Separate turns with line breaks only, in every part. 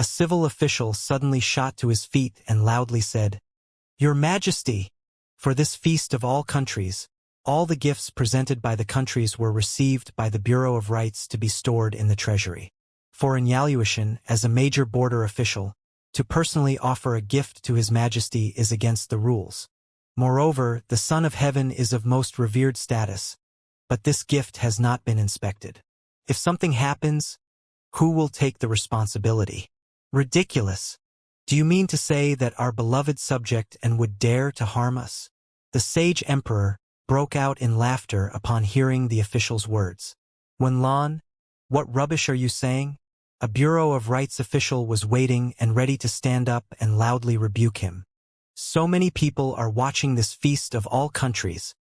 A civil official suddenly shot to his feet and loudly said, "Your Majesty! For this feast of all countries, all the gifts presented by the countries were received by the Bureau of Rights to be stored in the treasury. For Inauthentic, as a major border official, to personally offer a gift to His Majesty is against the rules. Moreover, the Son of Heaven is of most revered status, but this gift has not been inspected. If something happens, who will take the responsibility? Ridiculous! Do you mean to say that our beloved subject and would dare to harm us?" The sage emperor broke out in laughter upon hearing the official's words. "Wenlan, what rubbish are you saying?" A Bureau of Rights official was waiting and ready to stand up and loudly rebuke him. "So many people are watching this feast of all countries,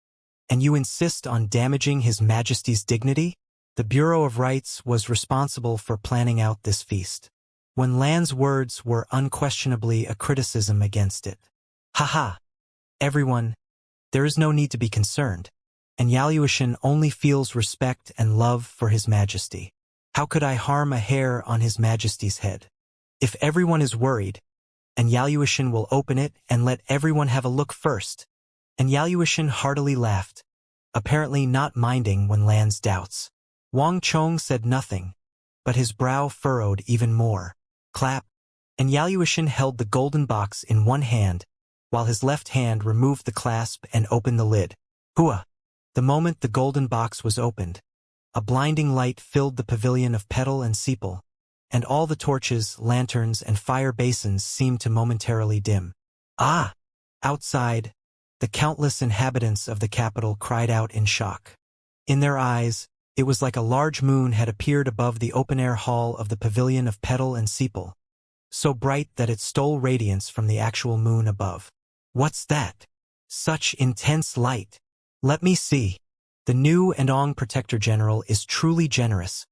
and you insist on damaging His Majesty's dignity?" The Bureau of Rights was responsible for planning out this feast. Wenlan's words were unquestionably a criticism against it. "Haha! Everyone, there is no need to be concerned, and Yaluoshan only feels respect and love for His Majesty. How could I harm a hair on His Majesty's head? If everyone is worried, and Yaluoshan will open it and let everyone have a look first." And Yaluoshan heartily laughed, apparently not minding Wenlan's doubts. Wang Chong said nothing, but his brow furrowed even more. Clap! And Yaluoshan held the golden box in one hand, while his left hand removed the clasp and opened the lid. Hua! The moment the golden box was opened, a blinding light filled the pavilion of petal and sepal, and all the torches, lanterns, and fire basins seemed to momentarily dim. Ah! Outside, the countless inhabitants of the capital cried out in shock. In their eyes, it was like a large moon had appeared above the open-air hall of the pavilion of petal and sepal, so bright that it stole radiance from the actual moon above. "What's that? Such intense light! Let me see." The new Andong Protector General is truly generous,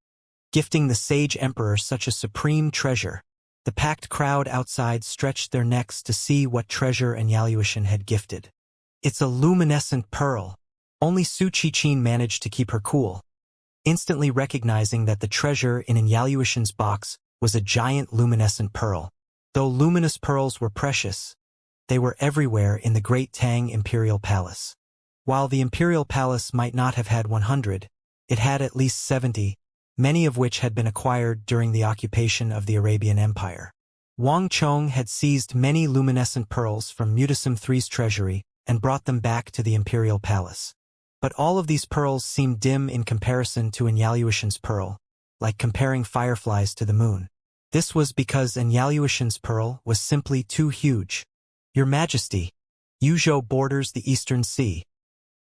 gifting the sage emperor such a supreme treasure. The packed crowd outside stretched their necks to see what treasure and Yaluoshan had gifted. "It's a luminescent pearl." Only Su Qichin managed to keep her cool, instantly recognizing that the treasure in Yaluoshan's box was a giant luminescent pearl. Though luminous pearls were precious, they were everywhere in the Great Tang Imperial Palace. While the Imperial Palace might not have had 100, it had at least 70, many of which had been acquired during the occupation of the Arabian Empire. Wang Chong had seized many luminescent pearls from Mutisim III's treasury and brought them back to the Imperial Palace. But all of these pearls seemed dim in comparison to Yaluoshan's pearl, like comparing fireflies to the moon. This was because Yaluoshan's pearl was simply too huge. "Your Majesty, Yuzhou borders the Eastern Sea,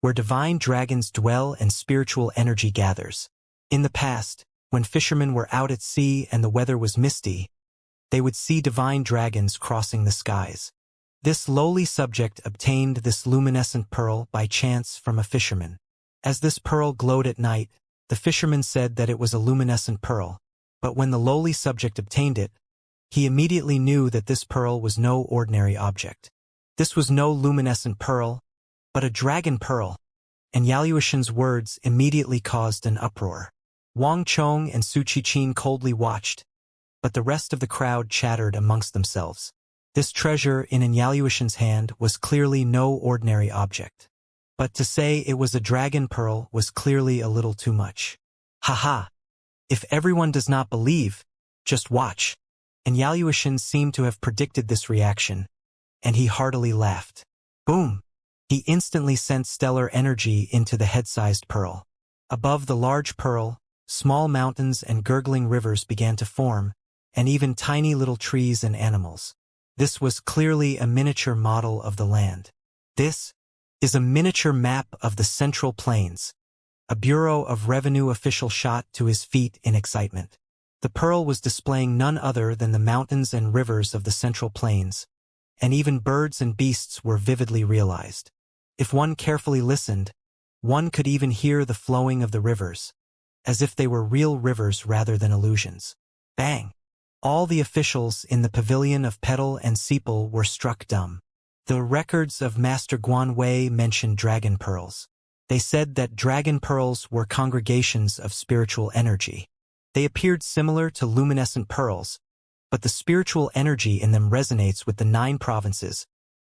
where divine dragons dwell and spiritual energy gathers. In the past, when fishermen were out at sea and the weather was misty, they would see divine dragons crossing the skies. This lowly subject obtained this luminescent pearl by chance from a fisherman. As this pearl glowed at night, the fisherman said that it was a luminescent pearl, but when the lowly subject obtained it, he immediately knew that this pearl was no ordinary object. This was no luminescent pearl, but a dragon pearl, and Yaluoshan's words immediately caused an uproar. Wang Chong and Su Qichin coldly watched, but the rest of the crowd chattered amongst themselves. This treasure in Yaluoshan's hand was clearly no ordinary object. But to say it was a dragon pearl was clearly a little too much. "Haha! If everyone does not believe, just watch." And Yaluoshan seemed to have predicted this reaction, and he heartily laughed. Boom! He instantly sent stellar energy into the head-sized pearl. Above the large pearl, small mountains and gurgling rivers began to form, and even tiny little trees and animals. This was clearly a miniature model of the land. "This is a miniature map of the Central Plains." A Bureau of Revenue official shot to his feet in excitement. The pearl was displaying none other than the mountains and rivers of the Central Plains, and even birds and beasts were vividly realized. If one carefully listened, one could even hear the flowing of the rivers, as if they were real rivers rather than illusions. Bang! All the officials in the pavilion of petal and sepal were struck dumb. The records of Master Guan Wei mentioned dragon pearls. They said that dragon pearls were congregations of spiritual energy. They appeared similar to luminescent pearls, but the spiritual energy in them resonates with the 9 provinces,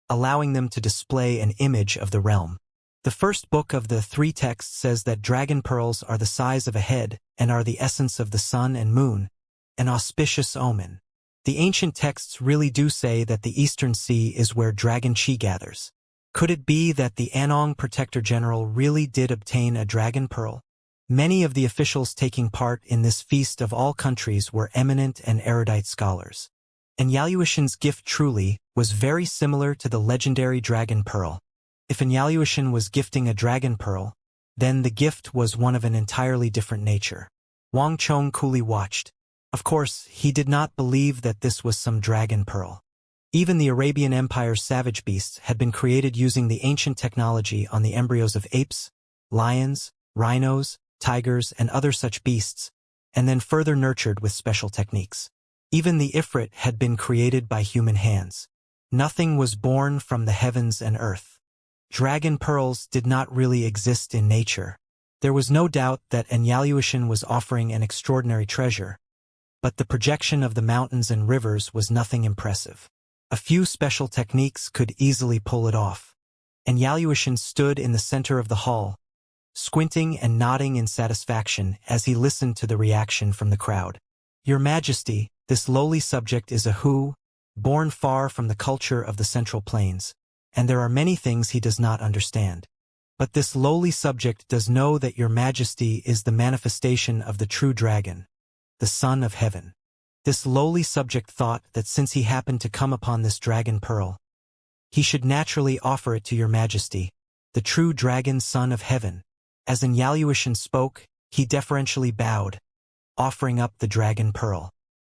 allowing them to display an image of the realm. The first book of the 3 texts says that dragon pearls are the size of a head and are the essence of the sun and moon, an auspicious omen. The ancient texts really do say that the Eastern Sea is where dragon chi gathers. Could it be that the Anong Protector General really did obtain a dragon pearl? Many of the officials taking part in this feast of all countries were eminent and erudite scholars. And Yaluoshan's gift truly was very similar to the legendary dragon pearl. If Yaluoshan was gifting a dragon pearl, then the gift was one of an entirely different nature. Wang Chong coolly watched. Of course, he did not believe that this was some dragon pearl. Even the Arabian Empire's savage beasts had been created using the ancient technology on the embryos of apes, lions, rhinos, tigers, and other such beasts, and then further nurtured with special techniques. Even the Ifrit had been created by human hands. Nothing was born from the heavens and earth. Dragon pearls did not really exist in nature. There was no doubt that Yaluoshan was offering an extraordinary treasure, but the projection of the mountains and rivers was nothing impressive. A few special techniques could easily pull it off. Yaluoshan stood in the center of the hall, squinting and nodding in satisfaction as he listened to the reaction from the crowd. Your Majesty, this lowly subject is a Hu, born far from the culture of the Central Plains, and there are many things he does not understand. But this lowly subject does know that Your Majesty is the manifestation of the true dragon, the Son of Heaven. This lowly subject thought that since he happened to come upon this dragon pearl, he should naturally offer it to Your Majesty, the true dragon Son of Heaven. As Yaluoshan spoke, he deferentially bowed, offering up the dragon pearl.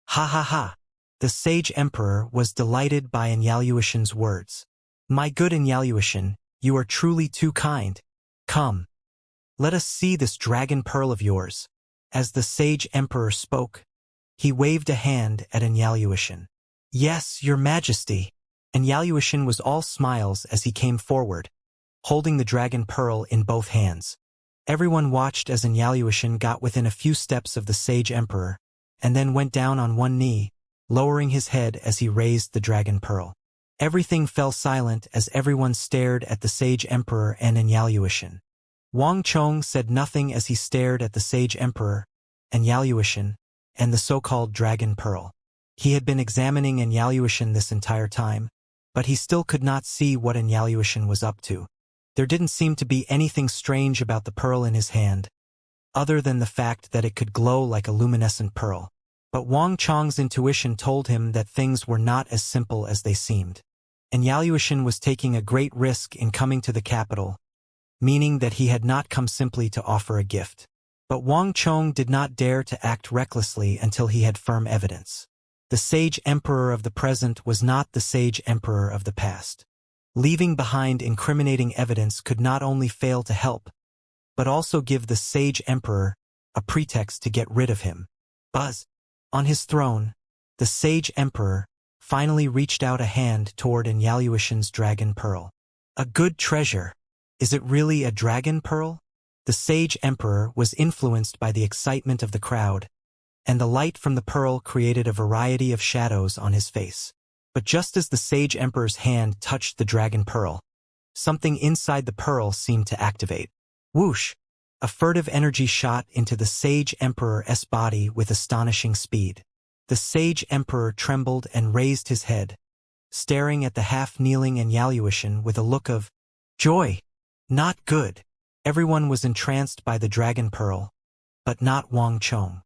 Ha ha ha! The sage emperor was delighted by Yaluoshan's words. My good Yaluoshan, you are truly too kind. Come, let us see this dragon pearl of yours. As the sage emperor spoke, he waved a hand at Yaluoshan. Yes, Your Majesty. Yaluoshan was all smiles as he came forward, holding the dragon pearl in both hands. Everyone watched as Yaluoshan got within a few steps of the sage emperor, and then went down on one knee, lowering his head as he raised the dragon pearl. Everything fell silent as everyone stared at the sage emperor and Yaluoshan. Wang Chong said nothing as he stared at the sage emperor, Yaluoshan, and the so-called dragon pearl. He had been examining Yaluoshan this entire time, but he still could not see what Yaluoshan was up to. There didn't seem to be anything strange about the pearl in his hand, other than the fact that it could glow like a luminescent pearl. But Wang Chong's intuition told him that things were not as simple as they seemed. Yaluoshan was taking a great risk in coming to the capital, meaning that he had not come simply to offer a gift. But Wang Chong did not dare to act recklessly until he had firm evidence. The sage emperor of the present was not the sage emperor of the past. Leaving behind incriminating evidence could not only fail to help, but also give the sage emperor a pretext to get rid of him. Buzz. On his throne, the sage emperor finally reached out a hand toward Yaluoshan's dragon pearl. A good treasure. Is it really a dragon pearl? The sage emperor was influenced by the excitement of the crowd, and the light from the pearl created a variety of shadows on his face. But just as the sage emperor's hand touched the dragon pearl, something inside the pearl seemed to activate. Whoosh! A furtive energy shot into the sage emperor's body with astonishing speed. The sage emperor trembled and raised his head, staring at the half-kneeling Yaluoshan with a look of joy. Not good. Everyone was entranced by the dragon pearl, but not Wang Chong.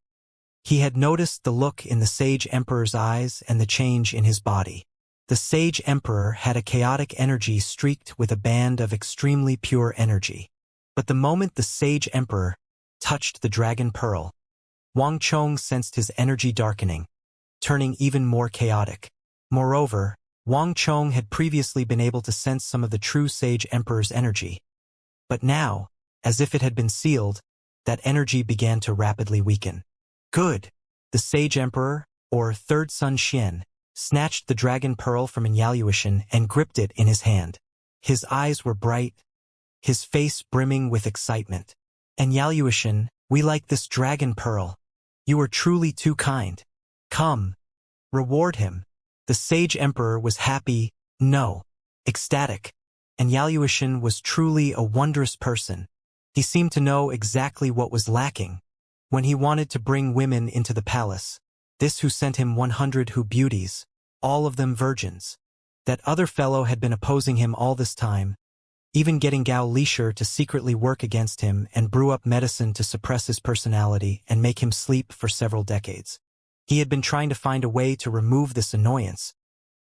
He had noticed the look in the sage emperor's eyes and the change in his body. The sage emperor had a chaotic energy streaked with a band of extremely pure energy. But the moment the sage emperor touched the dragon pearl, Wang Chong sensed his energy darkening, turning even more chaotic. Moreover, Wang Chong had previously been able to sense some of the true sage emperor's energy. But now, as if it had been sealed, that energy began to rapidly weaken. Good. The sage emperor, or third son Xian, snatched the dragon pearl from Yaluoshan and gripped it in his hand. His eyes were bright, his face brimming with excitement. Yaluoshan, we like this dragon pearl. You are truly too kind. Come, Reward him. The sage emperor was happy, no, ecstatic, and Yaluoshan was truly a wondrous person. He seemed to know exactly what was lacking. When he wanted to bring women into the palace, this who sent him 100 who beauties, all of them virgins. That other fellow had been opposing him all this time, even getting Gao Lisher to secretly work against him and brew up medicine to suppress his personality and make him sleep for several decades. He had been trying to find a way to remove this annoyance,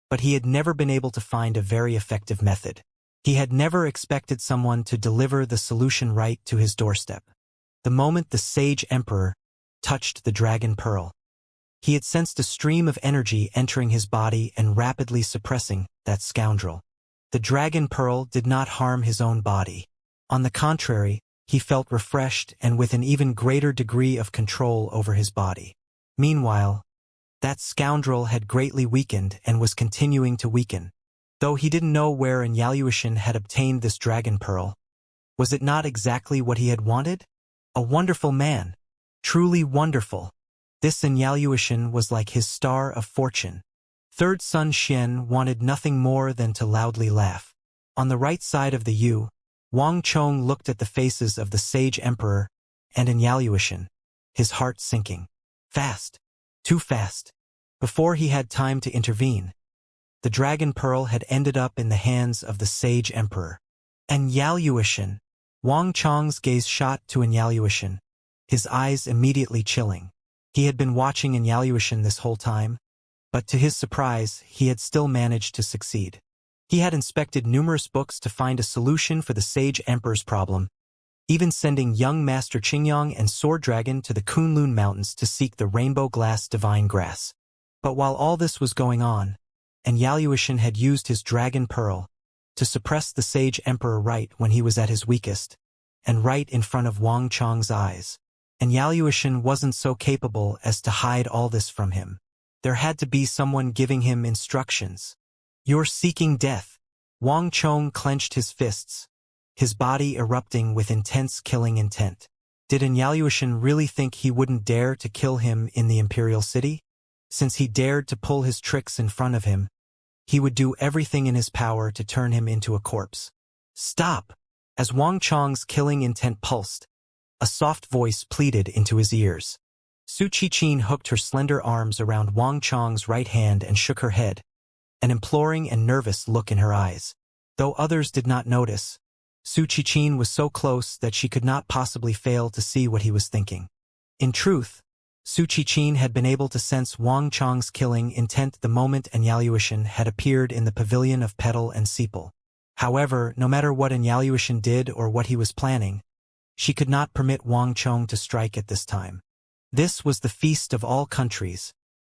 but he had never been able to find a very effective method. He had never expected someone to deliver the solution right to his doorstep. The moment the sage emperor touched the dragon pearl, he had sensed a stream of energy entering his body and rapidly suppressing that scoundrel. The dragon pearl did not harm his own body. On the contrary, he felt refreshed and with an even greater degree of control over his body. Meanwhile, that scoundrel had greatly weakened and was continuing to weaken. Though he didn't know where Yaluoshan had obtained this dragon pearl, was it not exactly what he had wanted? A wonderful man. Truly wonderful. This Yaluoshan was like his star of fortune. Third son Xian wanted nothing more than to loudly laugh. On the right side of the U, Wang Chong looked at the faces of the sage emperor and Yaluoshan, his heart sinking. Fast. Too fast. Before he had time to intervene, the dragon pearl had ended up in the hands of the sage emperor. Yaluoshan. Wang Chong's gaze shot to Yaluoshan, his eyes immediately chilling. He had been watching Yaluoshan this whole time, but to his surprise, he had still managed to succeed. He had inspected numerous books to find a solution for the sage emperor's problem, even sending young Master Qingyang and Sword Dragon to the Kunlun Mountains to seek the rainbow glass divine grass. But while all this was going on, Yaluoshan had used his dragon pearl to suppress the sage emperor right when he was at his weakest, and right in front of Wang Chong's eyes. Yaluoshan wasn't so capable as to hide all this from him. There had to be someone giving him instructions. You're seeking death. Wang Chong clenched his fists, his body erupting with intense killing intent. Did Yaluoshan really think he wouldn't dare to kill him in the imperial city? Since he dared to pull his tricks in front of him, he would do everything in his power to turn him into a corpse. Stop! As Wang Chong's killing intent pulsed, a soft voice pleaded into his ears. Su Qiqin hooked her slender arms around Wang Chong's right hand and shook her head, an imploring and nervous look in her eyes. Though others did not notice, Su Qiqin was so close that she could not possibly fail to see what he was thinking. In truth, Su Qiqin had been able to sense Wang Chong's killing intent the moment Yaluoshan had appeared in the pavilion of Petal and Sepal. However, no matter what Yaluoshan did or what he was planning, she could not permit Wang Chong to strike at this time. This was the feast of all countries,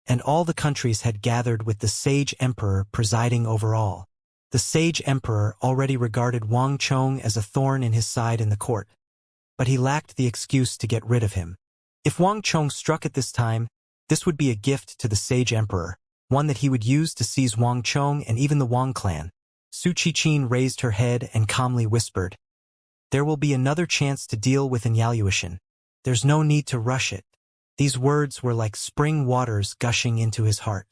and all the countries had gathered with the sage emperor presiding over all. The sage emperor already regarded Wang Chong as a thorn in his side in the court, but he lacked the excuse to get rid of him. If Wang Chong struck at this time, this would be a gift to the sage emperor, one that he would use to seize Wang Chong and even the Wang clan. Su Qiqin raised her head and calmly whispered, "There will be another chance to deal with Yaluoshan. There's no need to rush it." These words were like spring waters gushing into his heart.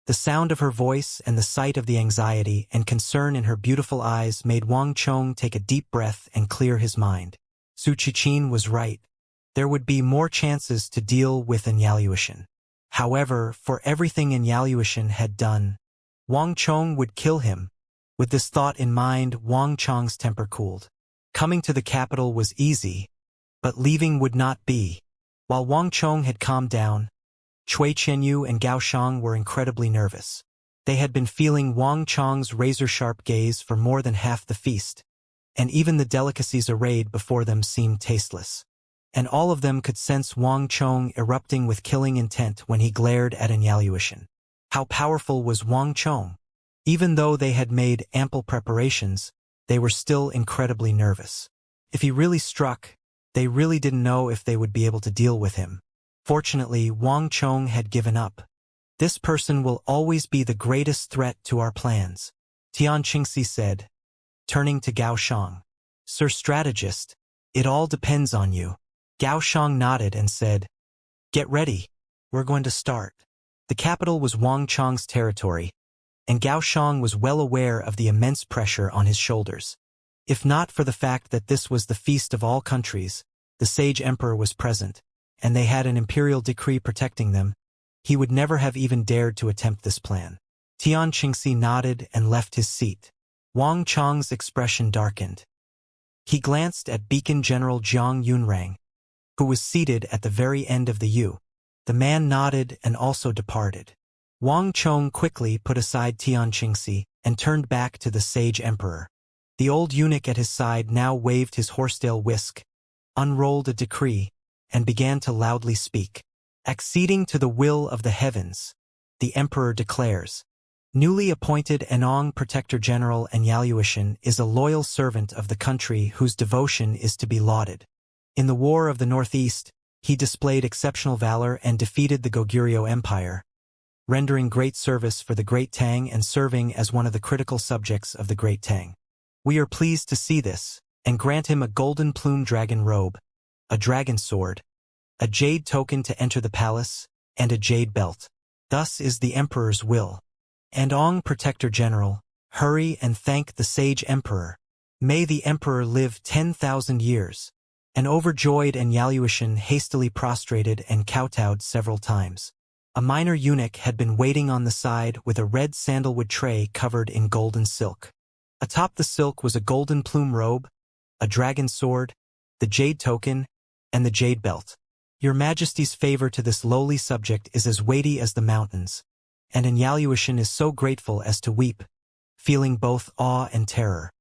The sound of her voice and the sight of the anxiety and concern in her beautiful eyes made Wang Chong take a deep breath and clear his mind. Su Qiqin was right. There would be more chances to deal with Yaluoshan. However, for everything Yaluoshan had done, Wang Chong would kill him. With this thought in mind, Wang Chong's temper cooled. Coming to the capital was easy, but leaving would not be. While Wang Chong had calmed down, Cui Qianyu and Gao Shang were incredibly nervous. They had been feeling Wang Chong's razor-sharp gaze for more than half the feast, and even the delicacies arrayed before them seemed tasteless. And all of them could sense Wang Chong erupting with killing intent when he glared at Yaluoshan. How powerful was Wang Chong? Even though they had made ample preparations, they were still incredibly nervous. If he really struck, they really didn't know if they would be able to deal with him. Fortunately, Wang Chong had given up. This person will always be the greatest threat to our plans, Tian Qingxi said, turning to Gao Shang. Sir Strategist, it all depends on you. Gao Shang nodded and said, "Get ready. We're going to start." The capital was Wang Chong's territory, and Gao Shang was well aware of the immense pressure on his shoulders. If not for the fact that this was the feast of all countries, the sage emperor was present, and they had an imperial decree protecting them, he would never have even dared to attempt this plan. Xianxia nodded and left his seat. Wang Chong's expression darkened. He glanced at Beacon General Jiang Yunrang, who was seated at the very end of the U. The man nodded and also departed. Wang Chong quickly put aside Xianxia and turned back to the sage emperor. The old eunuch at his side now waved his horsetail whisk, unrolled a decree, and began to loudly speak. Acceding to the will of the heavens, the emperor declares, newly appointed Anong Protector General Inauthentic is a loyal servant of the country whose devotion is to be lauded. In the War of the Northeast, he displayed exceptional valor and defeated the Goguryeo Empire, rendering great service for the Great Tang and serving as one of the critical subjects of the Great Tang. We are pleased to see this, and grant him a golden plume dragon robe, a dragon sword, a jade token to enter the palace, and a jade belt. Thus is the emperor's will. Anong Protector General, hurry and thank the sage emperor. May the emperor live 10,000 years. An overjoyed Inauthentic hastily prostrated and kowtowed several times. A minor eunuch had been waiting on the side with a red sandalwood tray covered in golden silk. Atop the silk was a golden plume robe, a dragon sword, the jade token, and the jade belt. Your Majesty's favor to this lowly subject is as weighty as the mountains, and Inauthentic is so grateful as to weep, feeling both awe and terror.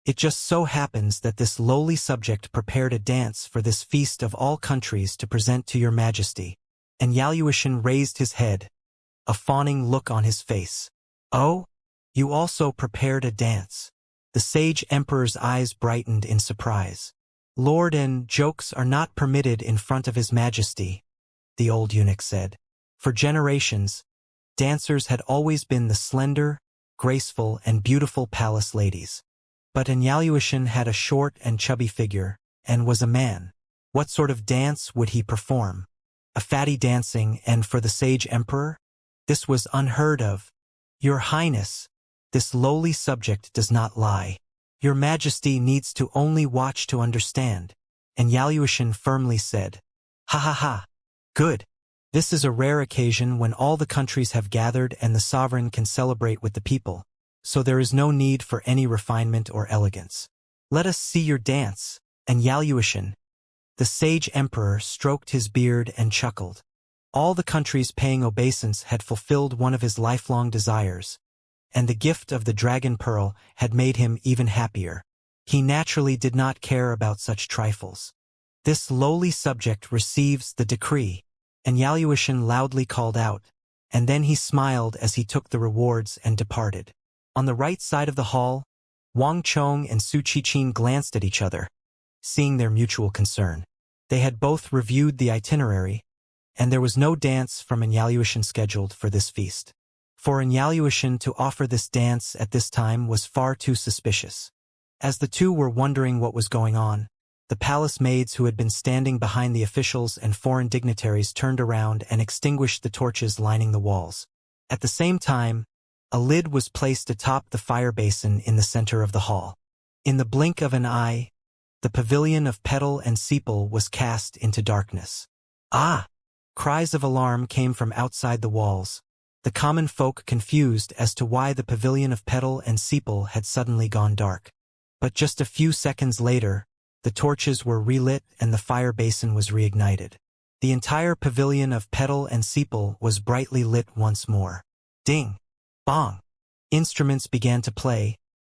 It just so happens that this lowly subject prepared a dance for this feast of all countries to present to your Majesty. Inauthentic raised his head, a fawning look on his face. Oh, you also prepared a dance. The sage emperor's eyes brightened in surprise. Lord, and jokes are not permitted in front of his Majesty, the old eunuch said. For generations, dancers had always been the slender, graceful, and beautiful palace ladies. But Inauthentic had a short and chubby figure, and was a man. What sort of dance would he perform? A fatty dancing, and for the sage emperor? This was unheard of. Your Highness, this lowly subject does not lie. Your Majesty needs to only watch to understand. Inauthentic firmly said. Ha ha ha. Good. This is a rare occasion when all the countries have gathered and the sovereign can celebrate with the people, so there is no need for any refinement or elegance. Let us see your dance, Inauthentic. The sage emperor stroked his beard and chuckled. All the countries paying obeisance had fulfilled one of his lifelong desires, and the gift of the dragon pearl had made him even happier. He naturally did not care about such trifles. This lowly subject receives the decree, Inauthentic loudly called out, and then he smiled as he took the rewards and departed. On the right side of the hall, Wang Chong and Su Qichin glanced at each other, seeing their mutual concern. They had both reviewed the itinerary, and there was no dance from Inauthentic scheduled for this feast. For Inauthentic to offer this dance at this time was far too suspicious. As the two were wondering what was going on, the palace maids who had been standing behind the officials and foreign dignitaries turned around and extinguished the torches lining the walls. At the same time, a lid was placed atop the fire basin in the center of the hall. In the blink of an eye, the pavilion of petal and sepal was cast into darkness. Ah! Cries of alarm came from outside the walls, the common folk confused as to why the pavilion of petal and sepal had suddenly gone dark. But just a few seconds later, the torches were relit and the fire basin was reignited. The entire pavilion of petal and sepal was brightly lit once more. Ding! Bong! Instruments began to play,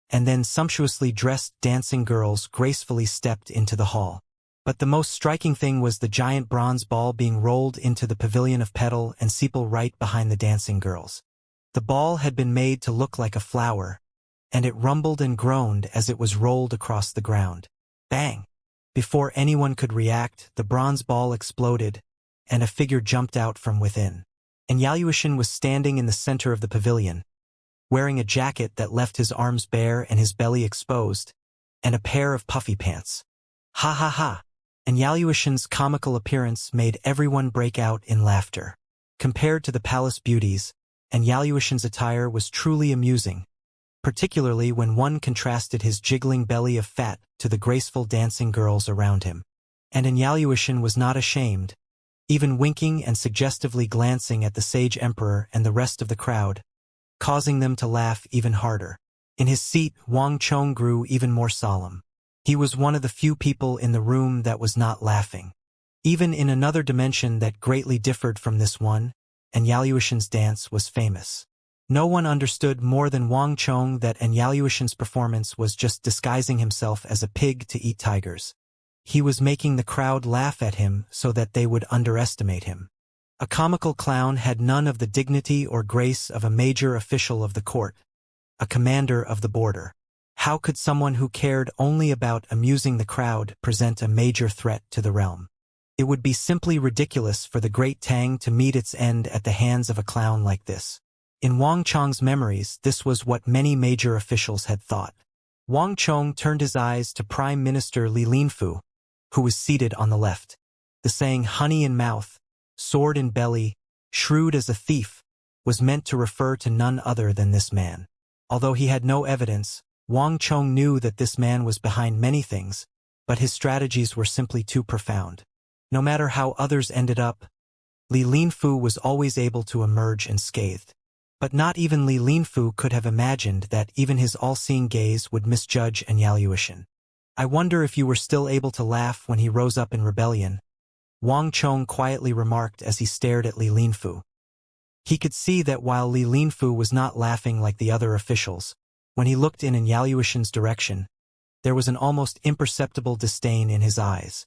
and then sumptuously dressed dancing girls gracefully stepped into the hall. But the most striking thing was the giant bronze ball being rolled into the pavilion of petal and sepal right behind the dancing girls. The ball had been made to look like a flower, and it rumbled and groaned as it was rolled across the ground. Bang! Before anyone could react, the bronze ball exploded, and a figure jumped out from within. Inauthentic was standing in the center of the pavilion, wearing a jacket that left his arms bare and his belly exposed, and a pair of puffy pants. Ha ha ha! Inauthenic's comical appearance made everyone break out in laughter. Compared to the palace beauties, and Yaluoshan's attire was truly amusing, particularly when one contrasted his jiggling belly of fat to the graceful dancing girls around him. And Yaluoshan was not ashamed, even winking and suggestively glancing at the sage emperor and the rest of the crowd, causing them to laugh even harder. In his seat, Wang Chong grew even more solemn. He was one of the few people in the room that was not laughing. Even in another dimension that greatly differed from this one, and Yaluoshan's dance was famous. No one understood more than Wang Chong that Yaluoshan's performance was just disguising himself as a pig to eat tigers. He was making the crowd laugh at him so that they would underestimate him. A comical clown had none of the dignity or grace of a major official of the court, a commander of the border. How could someone who cared only about amusing the crowd present a major threat to the realm? It would be simply ridiculous for the great Tang to meet its end at the hands of a clown like this. In Wang Chong's memories, this was what many major officials had thought. Wang Chong turned his eyes to Prime Minister Li Linfu, who was seated on the left. The saying honey in mouth, sword in belly, shrewd as a thief, was meant to refer to none other than this man. Although he had no evidence, Wang Chong knew that this man was behind many things, but his strategies were simply too profound. No matter how others ended up, Li Linfu was always able to emerge unscathed. But not even Li Linfu could have imagined that even his all-seeing gaze would misjudge Yaluoshan. I wonder if you were still able to laugh when he rose up in rebellion, Wang Chong quietly remarked as he stared at Li Linfu. He could see that while Li Linfu was not laughing like the other officials, when he looked in Yaluoshan's direction, there was an almost imperceptible disdain in his eyes.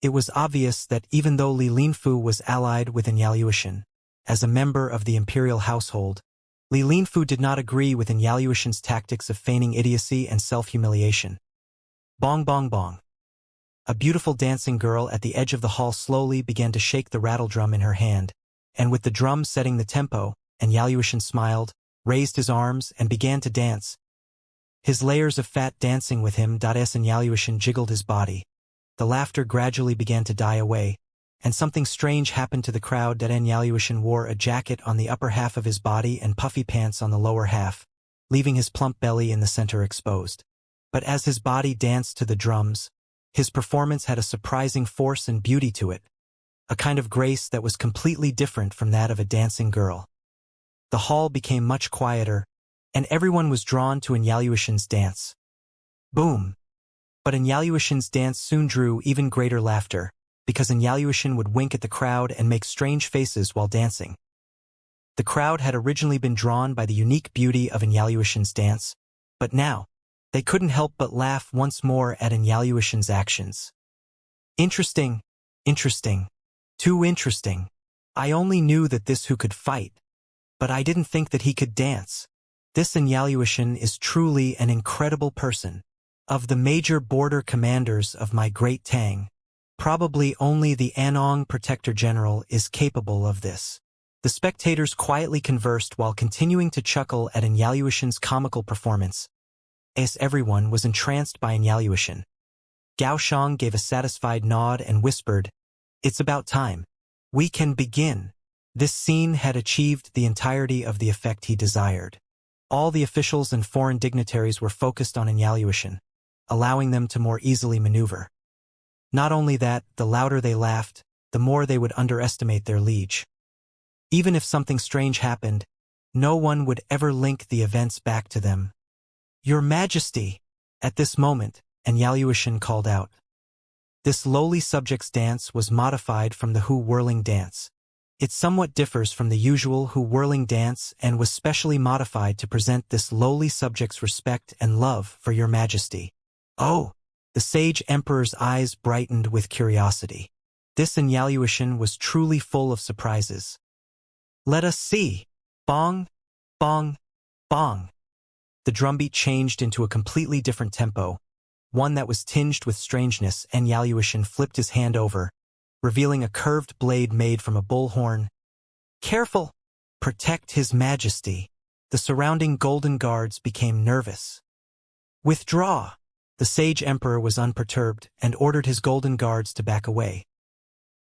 It was obvious that even though Li Linfu was allied with Yaluoshan, as a member of the imperial household, Li Linfu did not agree with Yaluoshan's tactics of feigning idiocy and self-humiliation. Bong bong bong. A beautiful dancing girl at the edge of the hall slowly began to shake the rattle drum in her hand, and with the drum setting the tempo, Yaluoshan smiled, raised his arms, and began to dance. His layers of fat dancing with him. Yaluoshan jiggled his body. The laughter gradually began to die away, and something strange happened to the crowd. Yaluoshan wore a jacket on the upper half of his body and puffy pants on the lower half, leaving his plump belly in the center exposed. But as his body danced to the drums, his performance had a surprising force and beauty to it, a kind of grace that was completely different from that of a dancing girl. The hall became much quieter, and everyone was drawn to Yaluoshan's dance. Boom! But Yaluoshan's dance soon drew even greater laughter, because Yaluoshan would wink at the crowd and make strange faces while dancing. The crowd had originally been drawn by the unique beauty of Yaluoshan's dance, but now, they couldn't help but laugh once more at Yaluoshan's actions. Interesting, interesting, too interesting. I only knew that this who could fight, but I didn't think that he could dance. This Yaluoshan is truly an incredible person. Of the major border commanders of my great Tang, probably only the Anong Protector General is capable of this. The spectators quietly conversed while continuing to chuckle at Yaluoshan's comical performance, as everyone was entranced by Yaluoshan. Gao Shang gave a satisfied nod and whispered, "It's about time. We can begin." This scene had achieved the entirety of the effect he desired. All the officials and foreign dignitaries were focused on Yaluoshan, allowing them to more easily maneuver. Not only that, the louder they laughed, the more they would underestimate their liege. Even if something strange happened, no one would ever link the events back to them. "Your Majesty!" At this moment, Yaluoshan called out. This lowly subject's dance was modified from the Hu whirling dance. It somewhat differs from the usual Hu whirling dance and was specially modified to present this lowly subject's respect and love for your Majesty. Oh! The sage emperor's eyes brightened with curiosity. This Yaluoshan was truly full of surprises. "Let us see! Bong! Bong! Bong!" The drumbeat changed into a completely different tempo, one that was tinged with strangeness. Yaluoshan flipped his hand over, revealing a curved blade made from a bullhorn. "Careful! Protect His Majesty!" The surrounding golden guards became nervous. "Withdraw!" The sage emperor was unperturbed and ordered his golden guards to back away.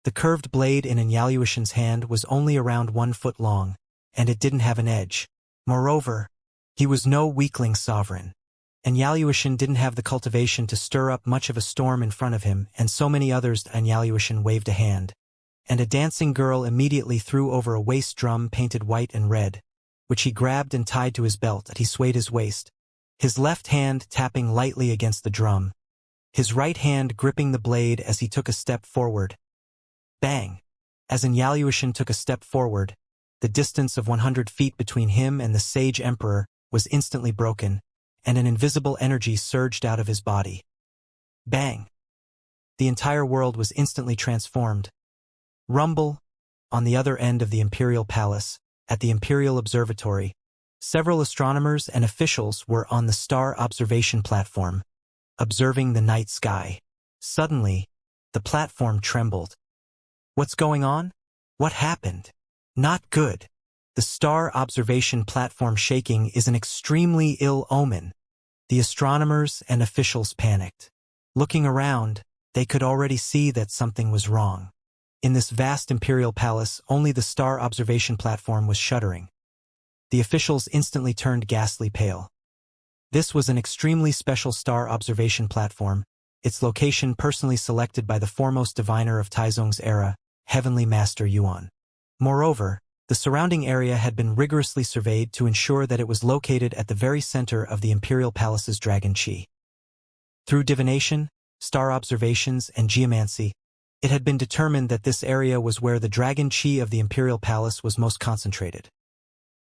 The curved blade in Yaluoshan's hand was only around 1 foot long, and it didn't have an edge. Moreover, he was no weakling sovereign. And Yaluoshan didn't have the cultivation to stir up much of a storm in front of him, and so many others. And Yaluoshan waved a hand, and a dancing girl immediately threw over a waist drum painted white and red, which he grabbed and tied to his belt. He swayed his waist, his left hand tapping lightly against the drum, his right hand gripping the blade as he took a step forward. Bang! As Yaluoshan took a step forward, the distance of 100 feet between him and the Sage Emperor was instantly broken, and an invisible energy surged out of his body. Bang! The entire world was instantly transformed. Rumble! On the other end of the Imperial Palace, at the Imperial Observatory, several astronomers and officials were on the star observation platform, observing the night sky. Suddenly, the platform trembled. What's going on? What happened? Not good. The star observation platform shaking is an extremely ill omen. The astronomers and officials panicked. Looking around, they could already see that something was wrong. In this vast imperial palace, only the star observation platform was shuddering. The officials instantly turned ghastly pale. This was an extremely special star observation platform, its location personally selected by the foremost diviner of Taizong's era, Heavenly Master Yuan. Moreover, the surrounding area had been rigorously surveyed to ensure that it was located at the very center of the Imperial Palace's Dragon Chi. Through divination, star observations, and geomancy, it had been determined that this area was where the Dragon Chi of the Imperial Palace was most concentrated.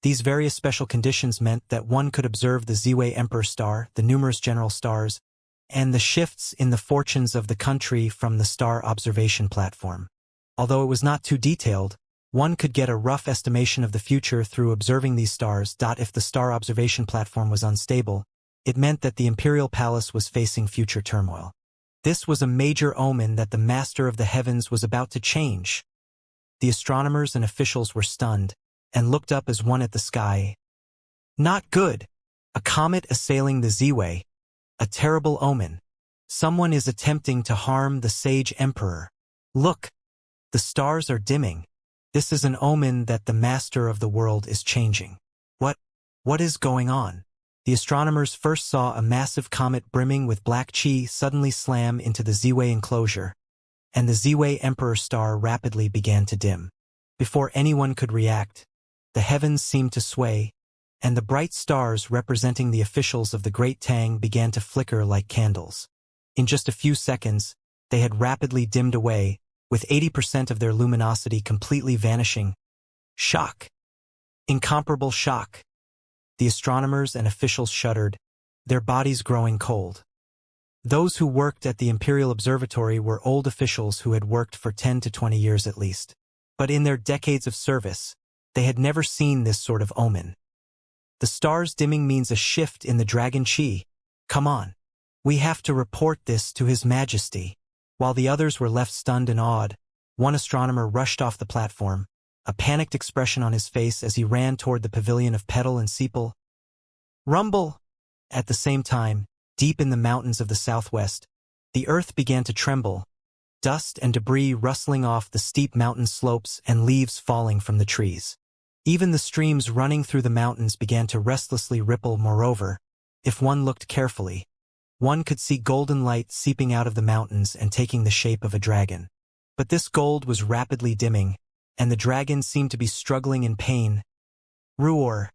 These various special conditions meant that one could observe the Ziwei Emperor Star, the numerous general stars, and the shifts in the fortunes of the country from the star observation platform. Although it was not too detailed, one could get a rough estimation of the future through observing these stars. If the star observation platform was unstable, it meant that the Imperial Palace was facing future turmoil. This was a major omen that the Master of the Heavens was about to change. The astronomers and officials were stunned, and looked up as one at the sky. Not good! A comet assailing the Ziwei. A terrible omen. Someone is attempting to harm the Sage Emperor. Look! The stars are dimming. This is an omen that the Master of the world is changing. What is going on? The astronomers first saw a massive comet brimming with black chi suddenly slam into the Ziwei enclosure, and the Ziwei Emperor star rapidly began to dim. Before anyone could react, the heavens seemed to sway, and the bright stars representing the officials of the Great Tang began to flicker like candles. In just a few seconds, they had rapidly dimmed away, with 80% of their luminosity completely vanishing. Shock! Incomparable shock! The astronomers and officials shuddered, their bodies growing cold. Those who worked at the Imperial Observatory were old officials who had worked for 10 to 20 years at least. But in their decades of service, they had never seen this sort of omen. The stars dimming means a shift in the Dragon Chi. Come on. We have to report this to His Majesty. While the others were left stunned and awed, one astronomer rushed off the platform, a panicked expression on his face as he ran toward the pavilion of Petal and Sepal. Rumble! At the same time, deep in the mountains of the southwest, the earth began to tremble, dust and debris rustling off the steep mountain slopes and leaves falling from the trees. Even the streams running through the mountains began to restlessly ripple. Moreover, if one looked carefully, one could see golden light seeping out of the mountains and taking the shape of a dragon. But this gold was rapidly dimming, and the dragon seemed to be struggling in pain. Roar!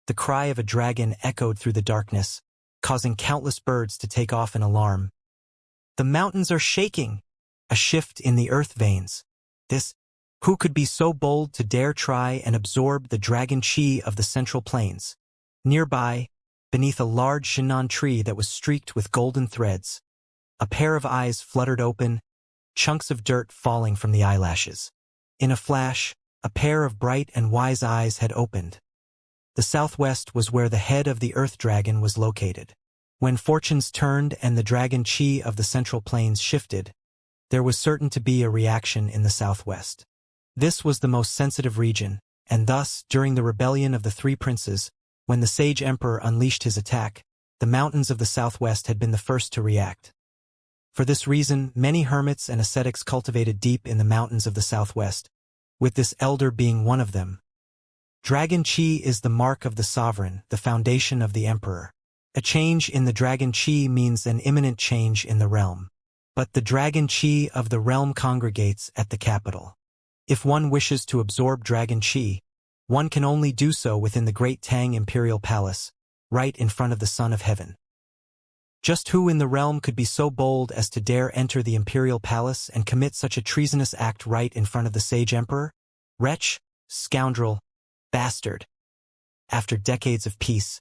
The cry of a dragon echoed through the darkness, causing countless birds to take off in alarm. The mountains are shaking! A shift in the earth veins. Who could be so bold to dare try and absorb the dragon chi of the central plains? Nearby, beneath a large Shinnan tree that was streaked with golden threads, a pair of eyes fluttered open, chunks of dirt falling from the eyelashes. In a flash, a pair of bright and wise eyes had opened. The southwest was where the head of the earth dragon was located. When fortunes turned and the dragon chi of the central plains shifted, there was certain to be a reaction in the southwest. This was the most sensitive region, and thus, during the rebellion of the three princes, when the Sage Emperor unleashed his attack, the mountains of the southwest had been the first to react. For this reason, many hermits and ascetics cultivated deep in the mountains of the southwest, with this elder being one of them. Dragon Chi is the mark of the sovereign, the foundation of the emperor. A change in the Dragon Chi means an imminent change in the realm. But the Dragon Chi of the realm congregates at the capital. If one wishes to absorb Dragon Chi, one can only do so within the Great Tang Imperial Palace, right in front of the Son of Heaven. Just who in the realm could be so bold as to dare enter the Imperial Palace and commit such a treasonous act right in front of the Sage Emperor? Wretch, scoundrel, bastard. After decades of peace,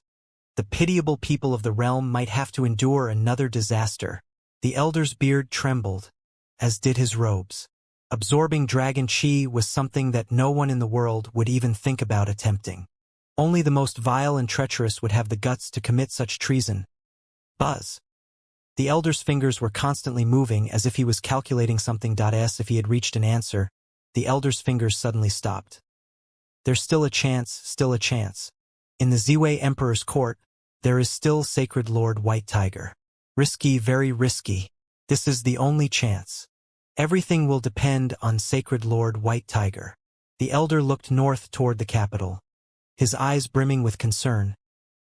the pitiable people of the realm might have to endure another disaster. The elder's beard trembled, as did his robes. Absorbing Dragon Chi was something that no one in the world would even think about attempting. Only the most vile and treacherous would have the guts to commit such treason. Buzz. The elder's fingers were constantly moving as if he was calculating something. As if he had reached an answer, the elder's fingers suddenly stopped. There's still a chance, still a chance. In the Ziwei Emperor's court, there is still Sacred Lord White Tiger. Risky, very risky. This is the only chance. Everything will depend on Sacred Lord White Tiger. The elder looked north toward the capital, his eyes brimming with concern.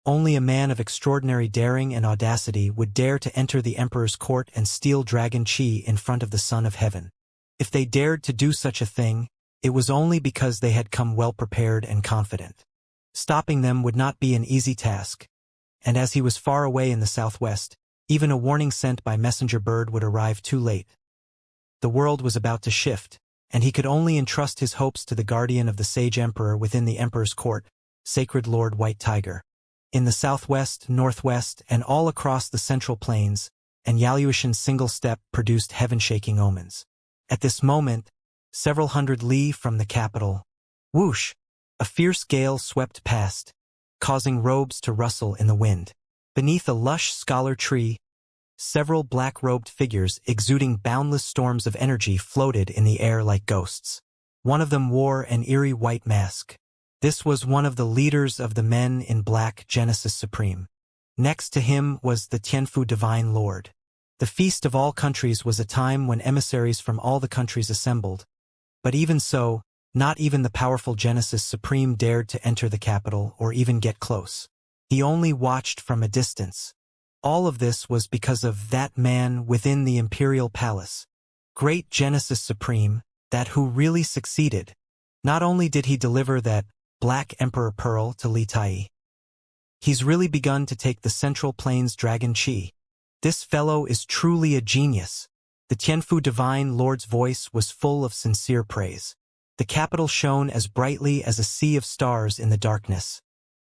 Only a man of extraordinary daring and audacity would dare to enter the Emperor's court and steal Dragon Chi in front of the Son of Heaven. If they dared to do such a thing, it was only because they had come well prepared and confident. Stopping them would not be an easy task, and as he was far away in the southwest, even a warning sent by messenger bird would arrive too late. The world was about to shift, and he could only entrust his hopes to the guardian of the Sage Emperor within the Emperor's court, Sacred Lord White Tiger. In the southwest, northwest, and all across the central plains, an Yaluoshan's single step produced heaven-shaking omens. At this moment, several hundred li from the capital, whoosh, a fierce gale swept past, causing robes to rustle in the wind. Beneath a lush scholar tree, several black-robed figures exuding boundless storms of energy floated in the air like ghosts. One of them wore an eerie white mask. This was one of the leaders of the men in black, Genesis Supreme. Next to him was the Tianfu Divine Lord. The Feast of All Countries was a time when emissaries from all the countries assembled. But even so, not even the powerful Genesis Supreme dared to enter the capital or even get close. He only watched from a distance. All of this was because of that man within the Imperial Palace. Great Genesis Supreme, that who really succeeded. Not only did he deliver that Black Emperor Pearl to Li Tai, he's really begun to take the Central Plains Dragon Chi. This fellow is truly a genius. The Tianfu Divine Lord's voice was full of sincere praise. The capital shone as brightly as a sea of stars in the darkness,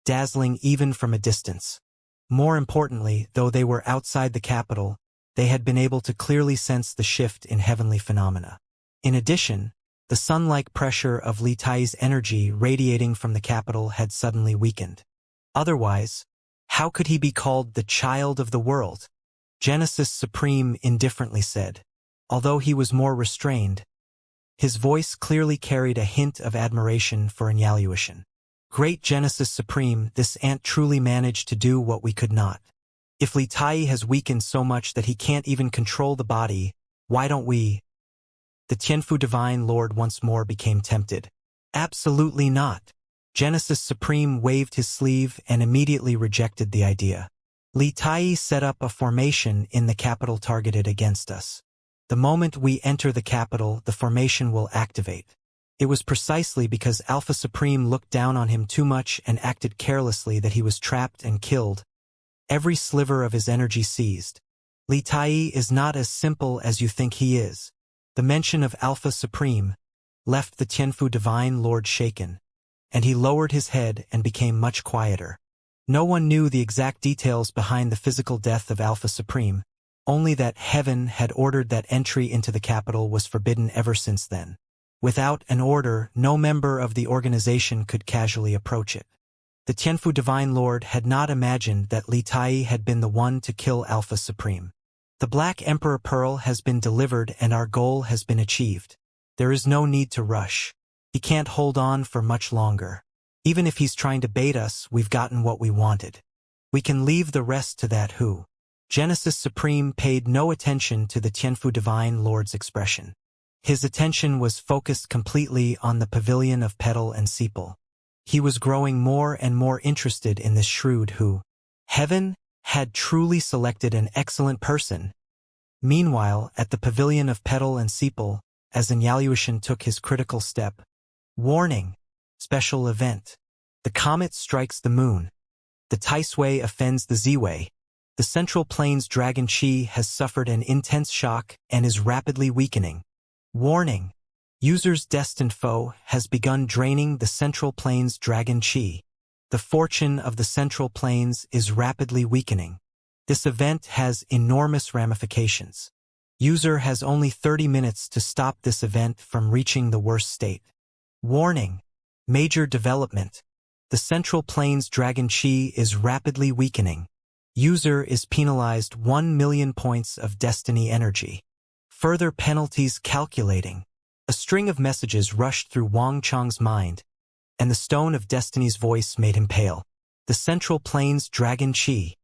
dazzling even from a distance. More importantly, though they were outside the capital, they had been able to clearly sense the shift in heavenly phenomena. In addition, the sun-like pressure of Li Tai's energy radiating from the capital had suddenly weakened. Otherwise, how could he be called the child of the world? Genesis Supreme indifferently said. Although he was more restrained, his voice clearly carried a hint of admiration for an Yaluoshan. Great Genesis Supreme, this ant truly managed to do what we could not. If Li Tai has weakened so much that he can't even control the body, why don't we? The Tianfu Divine Lord once more became tempted. Absolutely not. Genesis Supreme waved his sleeve and immediately rejected the idea. Li Tai set up a formation in the capital targeted against us. The moment we enter the capital, the formation will activate. It was precisely because Alpha Supreme looked down on him too much and acted carelessly that he was trapped and killed. Every sliver of his energy seized. Li Tai is not as simple as you think he is. The mention of Alpha Supreme left the Tianfu Divine Lord shaken, and he lowered his head and became much quieter. No one knew the exact details behind the physical death of Alpha Supreme, only that heaven had ordered that entry into the capital was forbidden ever since then. Without an order, no member of the organization could casually approach it. The Tianfu Divine Lord had not imagined that Li Tai had been the one to kill Alpha Supreme. The Black Emperor Pearl has been delivered and our goal has been achieved. There is no need to rush. He can't hold on for much longer. Even if he's trying to bait us, we've gotten what we wanted. We can leave the rest to that who. Genesis Supreme paid no attention to the Tianfu Divine Lord's expression. His attention was focused completely on the pavilion of petal and sepal. He was growing more and more interested in this shrewd who. Heaven had truly selected an excellent person. Meanwhile, at the pavilion of petal and sepal, as Inauthentic took his critical step. Warning! Special event. The comet strikes the moon. The Taisui offends the Ziwei. The Central Plains Dragon Qi has suffered an intense shock and is rapidly weakening. Warning! User's destined foe has begun draining the Central Plains Dragon Qi. The fortune of the Central Plains is rapidly weakening. This event has enormous ramifications. User has only 30 minutes to stop this event from reaching the worst state. Warning! Major development. The Central Plains Dragon Qi is rapidly weakening. User is penalized 1 million points of destiny energy. Further penalties calculating. A string of messages rushed through Wang Chang's mind, and the stone of destiny's voice made him pale. The Central Plains Dragon Qi.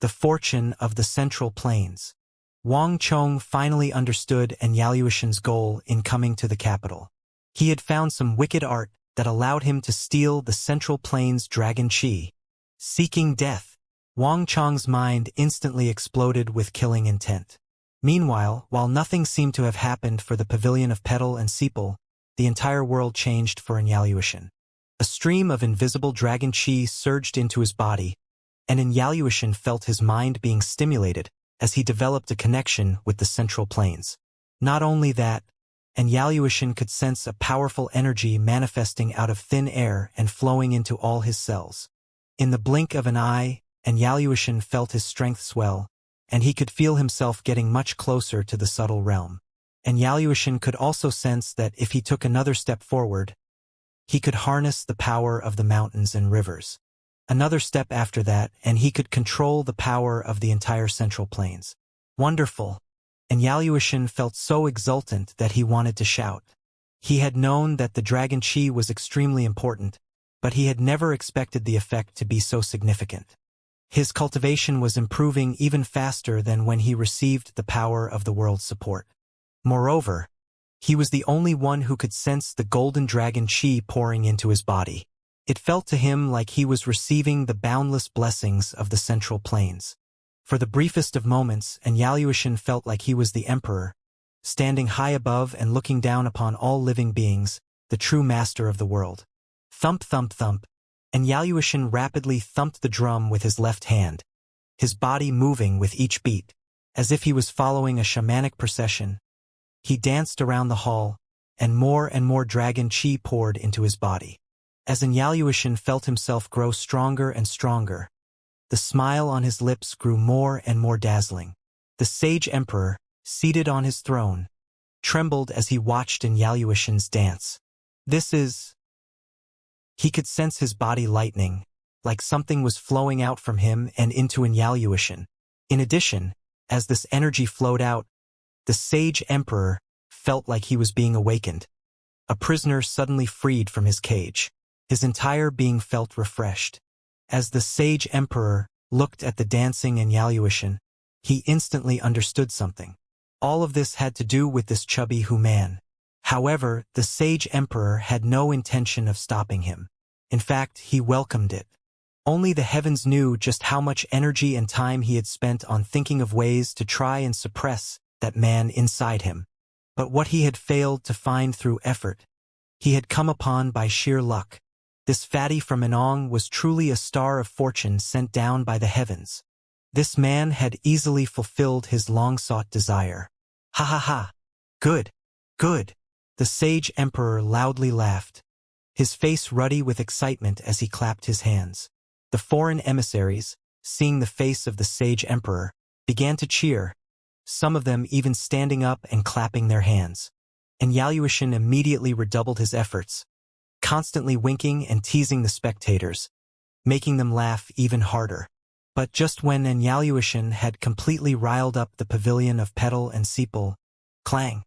The fortune of the Central Plains. Wang Chong finally understood Inauthentic's goal in coming to the capital. He had found some wicked art that allowed him to steal the Central Plains Dragon Qi. Seeking death. Wang Chong's mind instantly exploded with killing intent. Meanwhile, while nothing seemed to have happened for the pavilion of petal and sepal, the entire world changed for Inauthentic. A stream of invisible dragon qi surged into his body, and Inauthentic felt his mind being stimulated as he developed a connection with the Central Plains. Not only that, Inauthentic could sense a powerful energy manifesting out of thin air and flowing into all his cells. In the blink of an eye, Inauthentic felt his strength swell, and he could feel himself getting much closer to the subtle realm. Inauthentic could also sense that if he took another step forward, he could harness the power of the mountains and rivers. Another step after that, and he could control the power of the entire Central Plains. Wonderful! Inauthentic felt so exultant that he wanted to shout. He had known that the Dragon Qi was extremely important, but he had never expected the effect to be so significant. His cultivation was improving even faster than when he received the power of the world's support. Moreover, he was the only one who could sense the golden dragon qi pouring into his body. It felt to him like he was receiving the boundless blessings of the Central Plains. For the briefest of moments, Inauthentic felt like he was the emperor, standing high above and looking down upon all living beings, the true master of the world. Thump, thump, thump. Inauthentic rapidly thumped the drum with his left hand, his body moving with each beat, as if he was following a shamanic procession. He danced around the hall, and more dragon qi poured into his body. As Inauthentic felt himself grow stronger and stronger, the smile on his lips grew more and more dazzling. The sage emperor, seated on his throne, trembled as he watched Inauthentic's dance. He could sense his body lightening, like something was flowing out from him and into Inauthentic. In addition, as this energy flowed out, the sage emperor felt like he was being awakened. A prisoner suddenly freed from his cage. His entire being felt refreshed. As the sage emperor looked at the dancing Inauthentic, he instantly understood something. All of this had to do with this chubby human. However, the sage emperor had no intention of stopping him. In fact, he welcomed it. Only the heavens knew just how much energy and time he had spent on thinking of ways to try and suppress that man inside him. But what he had failed to find through effort, he had come upon by sheer luck. This fatty from Inong was truly a star of fortune sent down by the heavens. This man had easily fulfilled his long-sought desire. Ha ha ha! Good! Good! The sage emperor loudly laughed, his face ruddy with excitement as he clapped his hands. The foreign emissaries, seeing the face of the sage emperor, began to cheer, some of them even standing up and clapping their hands. Inauthentic immediately redoubled his efforts, constantly winking and teasing the spectators, making them laugh even harder. But just when Inauthentic had completely riled up the pavilion of petal and sepal, clang!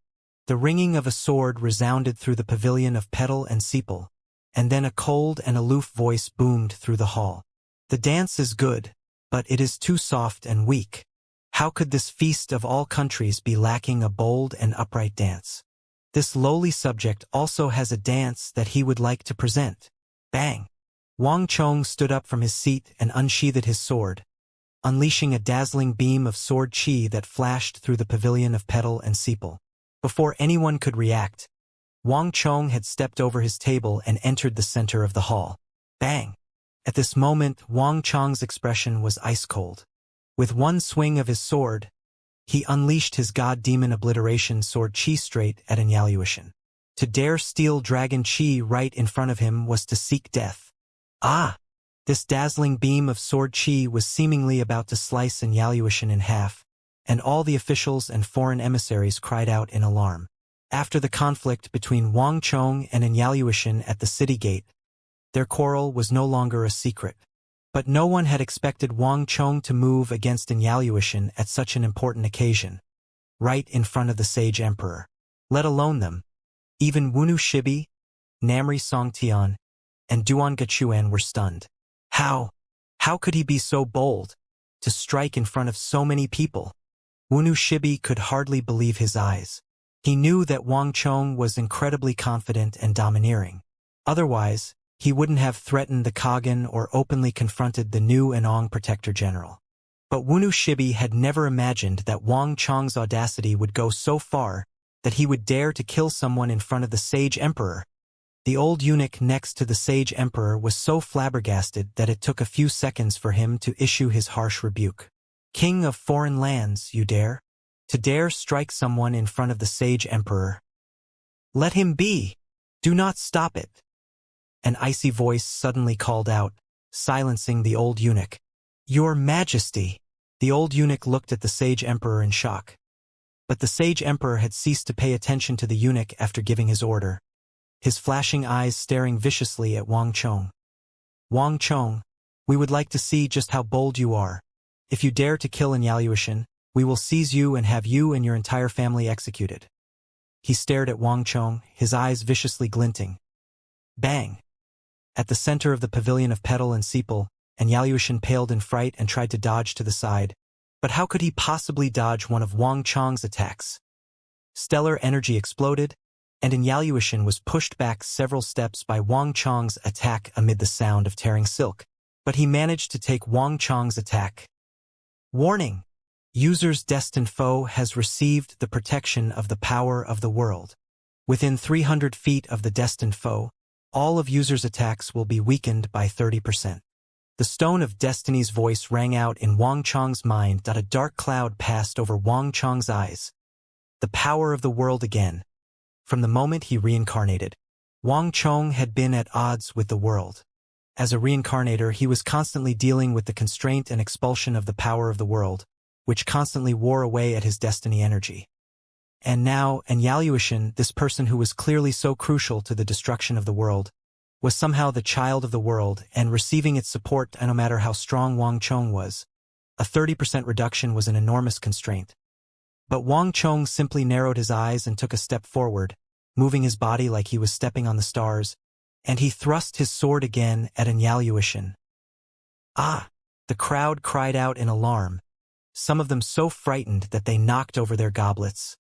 The ringing of a sword resounded through the pavilion of petal and sepal, and then a cold and aloof voice boomed through the hall. The dance is good, but it is too soft and weak. How could this feast of all countries be lacking a bold and upright dance? This lowly subject also has a dance that he would like to present. Bang! Wang Chong stood up from his seat and unsheathed his sword, unleashing a dazzling beam of sword chi that flashed through the pavilion of petal and sepal. Before anyone could react, Wang Chong had stepped over his table and entered the center of the hall. Bang! At this moment, Wang Chong's expression was ice-cold. With one swing of his sword, he unleashed his god-demon obliteration sword chi straight at Inauthentic. To dare steal dragon chi right in front of him was to seek death. Ah! This dazzling beam of sword chi was seemingly about to slice Inauthentic in half, and all the officials and foreign emissaries cried out in alarm. After the conflict between Wang Chong and Inauthentic at the city gate, their quarrel was no longer a secret. But no one had expected Wang Chong to move against Inauthentic at such an important occasion, right in front of the sage emperor. Let alone them. Even Wunu Shibi, Namri Songtian, and Duan Gachuan were stunned. How could he be so bold, to strike in front of so many people? Wunu Shibi could hardly believe his eyes. He knew that Wang Chong was incredibly confident and domineering. Otherwise, he wouldn't have threatened the Kagan or openly confronted the new Anong Protector General. But Wunu Shibi had never imagined that Wang Chong's audacity would go so far that he would dare to kill someone in front of the sage emperor. The old eunuch next to the sage emperor was so flabbergasted that it took a few seconds for him to issue his harsh rebuke. King of foreign lands, you dare? To dare strike someone in front of the sage emperor? Let him be! Do not stop it! An icy voice suddenly called out, silencing the old eunuch. Your Majesty! The old eunuch looked at the sage emperor in shock. But the sage emperor had ceased to pay attention to the eunuch after giving his order, his flashing eyes staring viciously at Wang Chong. Wang Chong, we would like to see just how bold you are. If you dare to kill Inauthentic, we will seize you and have you and your entire family executed. He stared at Wang Chong, his eyes viciously glinting. Bang! At the center of the pavilion of petal and sepal, Inauthentic paled in fright and tried to dodge to the side. But how could he possibly dodge one of Wang Chong's attacks? Stellar energy exploded, and Inauthentic was pushed back several steps by Wang Chong's attack amid the sound of tearing silk. But he managed to take Wang Chong's attack. Warning! User's destined foe has received the protection of the power of the world. Within 300 feet of the destined foe, all of user's attacks will be weakened by 30%. The stone of destiny's voice rang out in Wang Chong's mind. A dark cloud passed over Wang Chong's eyes. The power of the world again. From the moment he reincarnated, Wang Chong had been at odds with the world. As a reincarnator, he was constantly dealing with the constraint and expulsion of the power of the world, which constantly wore away at his destiny energy. And now, Inauthentic, this person who was clearly so crucial to the destruction of the world, was somehow the child of the world and receiving its support. And no matter how strong Wang Chong was, a 30% reduction was an enormous constraint. But Wang Chong simply narrowed his eyes and took a step forward, moving his body like he was stepping on the stars, and he thrust his sword again at Inauthentic. Ah! The crowd cried out in alarm, some of them so frightened that they knocked over their goblets.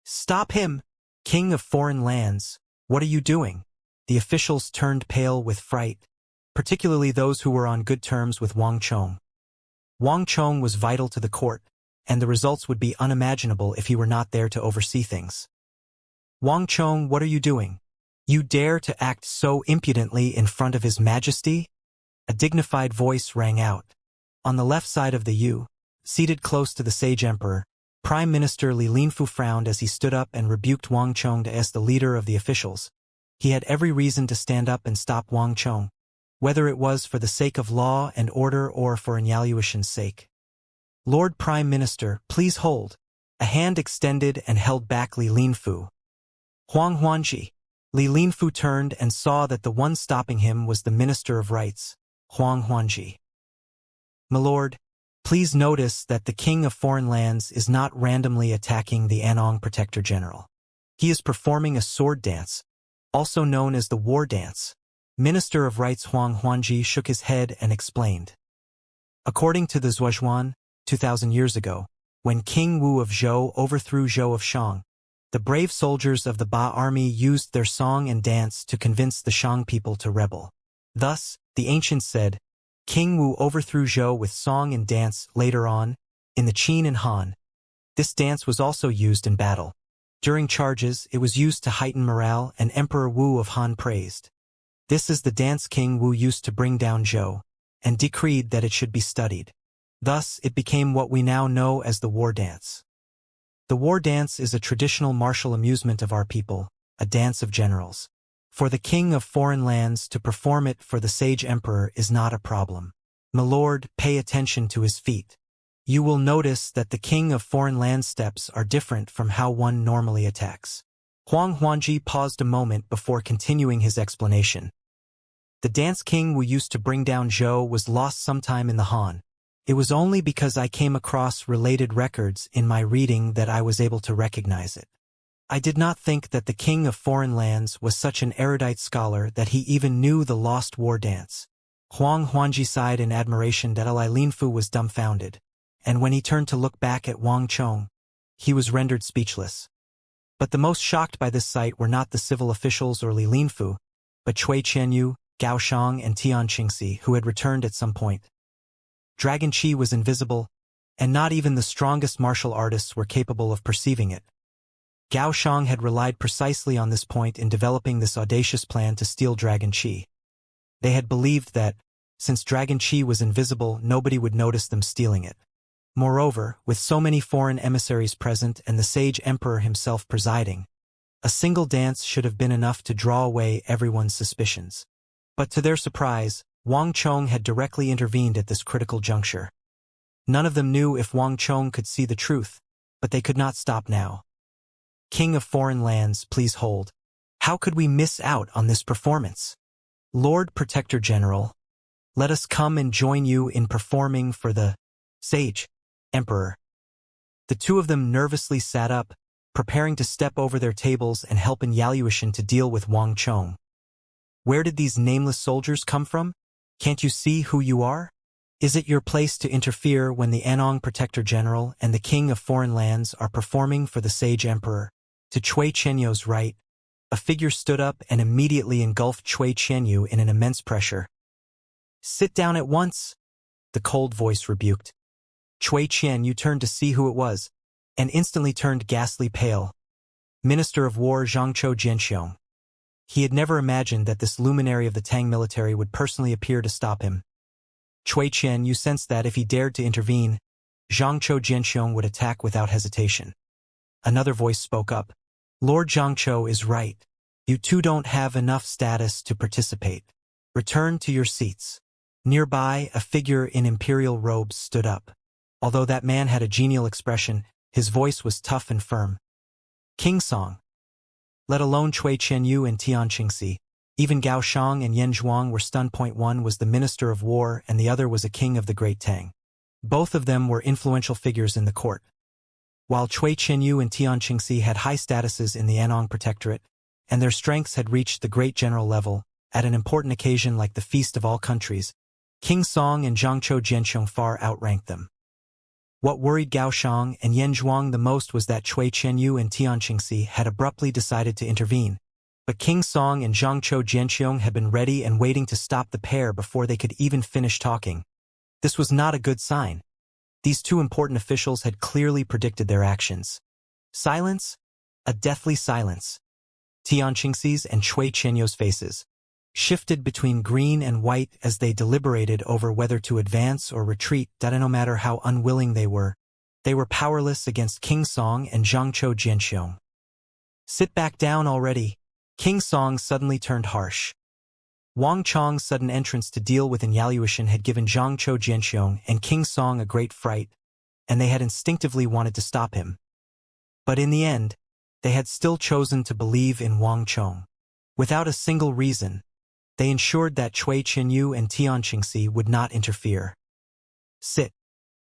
Stop him! King of foreign lands, what are you doing? The officials turned pale with fright, particularly those who were on good terms with Wang Chong. Wang Chong was vital to the court, and the results would be unimaginable if he were not there to oversee things. Wang Chong, what are you doing? You dare to act so impudently in front of His Majesty? A dignified voice rang out. On the left side of the U, seated close to the sage emperor, Prime Minister Li Linfu frowned as he stood up and rebuked Wang Chong as the leader of the officials. He had every reason to stand up and stop Wang Chong, whether it was for the sake of law and order or for Inauthentic's sake. Lord Prime Minister, please hold. A hand extended and held back Li Linfu. Huang Huanji. Li Linfu turned and saw that the one stopping him was the Minister of Rights, Huang Huanji. My lord, please notice that the King of Foreign Lands is not randomly attacking the Anong Protector General. He is performing a sword dance, also known as the war dance. Minister of Rights Huang Huanji shook his head and explained. According to the Zhuozhuan, 2,000 years ago, when King Wu of Zhou overthrew Zhou of Shang. The brave soldiers of the Ba army used their song and dance to convince the Shang people to rebel. Thus, the ancients said, King Wu overthrew Zhou with song and dance. Later on, in the Qin and Han, this dance was also used in battle. During charges, it was used to heighten morale, and Emperor Wu of Han praised. This is the dance King Wu used to bring down Zhou, and decreed that it should be studied. Thus, it became what we now know as the war dance. The war dance is a traditional martial amusement of our people, a dance of generals. For the king of foreign lands to perform it for the sage emperor is not a problem. My lord, pay attention to his feet. You will notice that the king of foreign land steps are different from how one normally attacks. Huang Huangji paused a moment before continuing his explanation. The dance king Wu used to bring down Zhou was lost sometime in the Han. It was only because I came across related records in my reading that I was able to recognize it. I did not think that the king of foreign lands was such an erudite scholar that he even knew the lost war dance. Huang Huangji sighed in admiration that Li Linfu was dumbfounded, and when he turned to look back at Wang Chong, he was rendered speechless. But the most shocked by this sight were not the civil officials or Li Linfu, but Cui Qianyu, Gao Shang, and Tian Qingxi, who had returned at some point. Dragon Qi was invisible, and not even the strongest martial artists were capable of perceiving it. Gao Shang had relied precisely on this point in developing this audacious plan to steal Dragon Qi. They had believed that, since Dragon Qi was invisible, nobody would notice them stealing it. Moreover, with so many foreign emissaries present and the sage emperor himself presiding, a single dance should have been enough to draw away everyone's suspicions. But to their surprise, Wang Chong had directly intervened at this critical juncture. None of them knew if Wang Chong could see the truth, but they could not stop now. King of foreign lands, please hold. How could we miss out on this performance? Lord Protector General, let us come and join you in performing for the sage emperor. The two of them nervously sat up, preparing to step over their tables and help Inauthentic to deal with Wang Chong. Where did these nameless soldiers come from? Can't you see who you are? Is it your place to interfere when the Anong Protector General and the King of Foreign Lands are performing for the Sage Emperor? To Cui Qianyu's right, a figure stood up and immediately engulfed Cui Qianyu in an immense pressure. Sit down at once, the cold voice rebuked. Cui Qianyu turned to see who it was, and instantly turned ghastly pale. Minister of War Zhangzhou Jianxiong. He had never imagined that this luminary of the Tang military would personally appear to stop him. Cui Qianyu sensed that if he dared to intervene, Zhangzhou Jianxiong would attack without hesitation. Another voice spoke up. Lord Zhangzhou is right. You two don't have enough status to participate. Return to your seats. Nearby, a figure in imperial robes stood up. Although that man had a genial expression, his voice was tough and firm. King Song. Let alone Cui Qianyu and Tian Qingxi, even Gao Shang and Yan Zhuang were stunned. One was the Minister of War and the other was a king of the Great Tang. Both of them were influential figures in the court. While Cui Qianyu and Tian Qingxi had high statuses in the Anong Protectorate, and their strengths had reached the great general level, at an important occasion like the Feast of All Countries, King Song and Zhangzhou Jianxiong far outranked them. What worried Gao Shang and Yan Zhuang the most was that Cui Qianyu and Tian Qingxi had abruptly decided to intervene. But King Song and Zhangzhou Jianxiong had been ready and waiting to stop the pair before they could even finish talking. This was not a good sign. These two important officials had clearly predicted their actions. Silence? A deathly silence. Tian Qingxi's and Cui Qianyu's faces shifted between green and white as they deliberated over whether to advance or retreat. No matter how unwilling they were powerless against King Song and Zhangzhou Jianxiong. Sit back down already. King Song suddenly turned harsh. Wang Chong's sudden entrance to deal with Inauthentic had given Zhangzhou Jianxiong and King Song a great fright, and they had instinctively wanted to stop him. But in the end, they had still chosen to believe in Wang Chong. Without a single reason, they ensured that Cui Qianyu and Tian Qingxi would not interfere. Sit.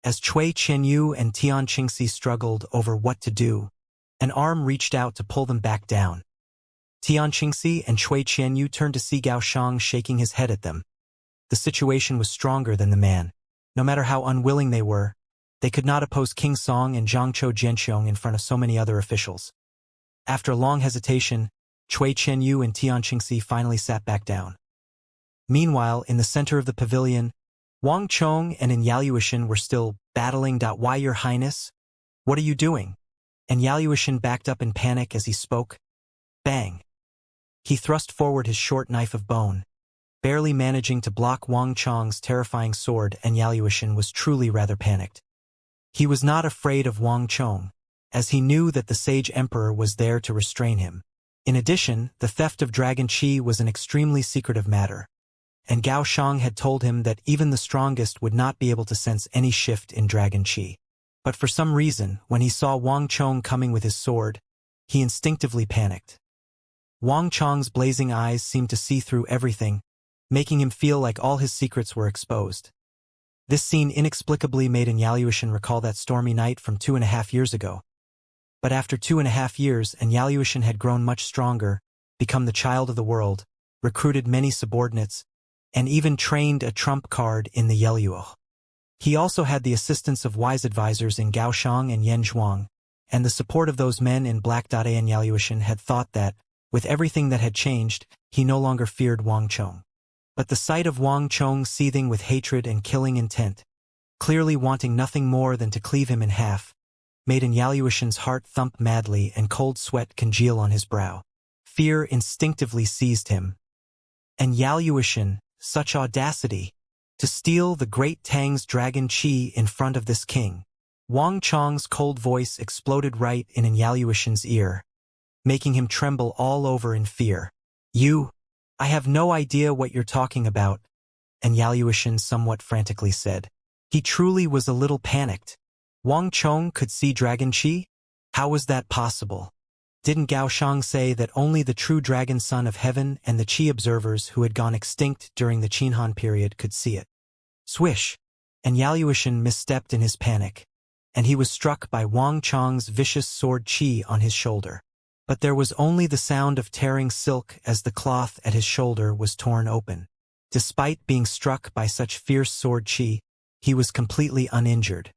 As Cui Qianyu and Tian Qingxi struggled over what to do, an arm reached out to pull them back down. Tian Qingxi and Cui Qianyu turned to see Gao Shang shaking his head at them. The situation was stronger than the man. No matter how unwilling they They could not oppose King Song and Zhangzhou Jianxiong in front of so many other officials. After a long hesitation, Cui Qianyu and Tian Qingxi finally sat back down. Meanwhile, in the center of the pavilion, Wang Chong and Yaluishan were still battling. Why, Your Highness? What are you doing? And Yaluishan backed up in panic as he spoke. Bang! He thrust forward his short knife of bone, barely managing to block Wang Chong's terrifying sword, and Yaluishan was truly rather panicked. He was not afraid of Wang Chong, as he knew that the sage emperor was there to restrain him. In addition, the theft of Dragon Qi was an extremely secretive matter, and Gao Shang had told him that even the strongest would not be able to sense any shift in Dragon Qi. But for some reason, when he saw Wang Chong coming with his sword, he instinctively panicked. Wang Chong's blazing eyes seemed to see through everything, making him feel like all his secrets were exposed. This scene inexplicably made Yaluishan recall that stormy night from 2.5 years ago. But after 2.5 years, Yaluishan had grown much stronger, become the child of the world, recruited many subordinates, and even trained a trump card in the Yeluo. He also had the assistance of wise advisors in Gao Shang and Yan Zhuang, and the support of those men in Black Dot. Yaluishan had thought that, with everything that had changed, he no longer feared Wang Chong. But the sight of Wang Chong seething with hatred and killing intent, clearly wanting nothing more than to cleave him in half, made Yaluishan's heart thump madly and cold sweat congeal on his brow. Fear instinctively seized him. And Yaluishan, such audacity! To steal the great Tang's Dragon Qi in front of this king. Wang Chong's cold voice exploded right in Yaluishan's ear, making him tremble all over in fear. I have no idea what you're talking about, Yaluishan somewhat frantically said. He truly was a little panicked. Wang Chong could see Dragon Qi? How was that possible? Didn't Gao Shang say that only the true Dragon Son of Heaven and the Qi observers who had gone extinct during the Qinhan period could see it? Swish! Yaluishan misstepped in his panic, and he was struck by Wang Chong's vicious sword Qi on his shoulder. But there was only the sound of tearing silk as the cloth at his shoulder was torn open. Despite being struck by such fierce sword Qi, he was completely uninjured.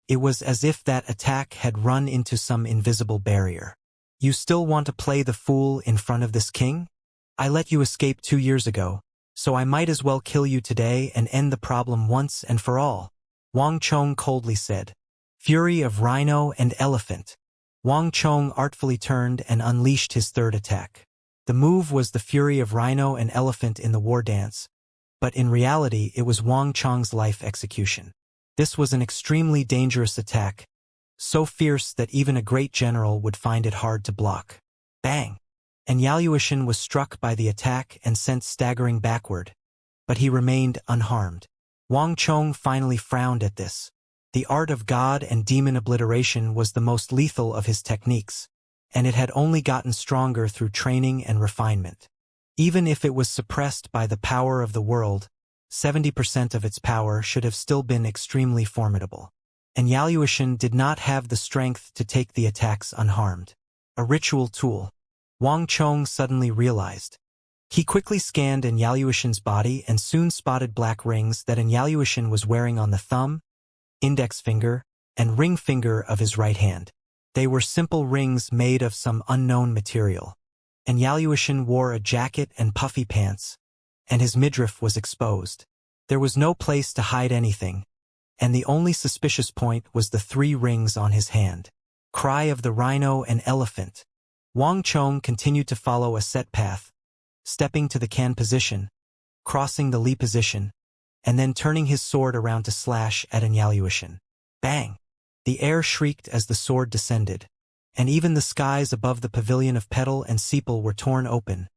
It was as if that attack had run into some invisible barrier. You still want to play the fool in front of this king? I let you escape 2 years ago, so I might as well kill you today and end the problem once and for all, Wang Chong coldly said. Fury of Rhino and Elephant. Wang Chong artfully turned and unleashed his third attack. The move was the Fury of Rhino and Elephant in the war dance, but in reality it was Wang Chong's life execution. This was an extremely dangerous attack, so fierce that even a great general would find it hard to block. Bang! Yaluishan was struck by the attack and sent staggering backward, but he remained unharmed. Wang Chong finally frowned at this. The art of god and demon obliteration was the most lethal of his techniques, and it had only gotten stronger through training and refinement. Even if it was suppressed by the power of the world, 70% of its power should have still been extremely formidable. And Yaluishan did not have the strength to take the attacks unharmed. A ritual tool, Wang Chong suddenly realized. He quickly scanned Yaluishan's body and soon spotted black rings that Yaluishan was wearing on the thumb, index finger, and ring finger of his right hand. They were simple rings made of some unknown material. And Yaluishan wore a jacket and puffy pants, and his midriff was exposed. There was no place to hide anything, and the only suspicious point was the 3 rings on his hand. Cry of the Rhino and Elephant. Wang Chong continued to follow a set path, stepping to the can position, crossing the li position, and then turning his sword around to slash at Yaluishan. Bang! The air shrieked as the sword descended, and even the skies above the pavilion of petal and sepal were torn open,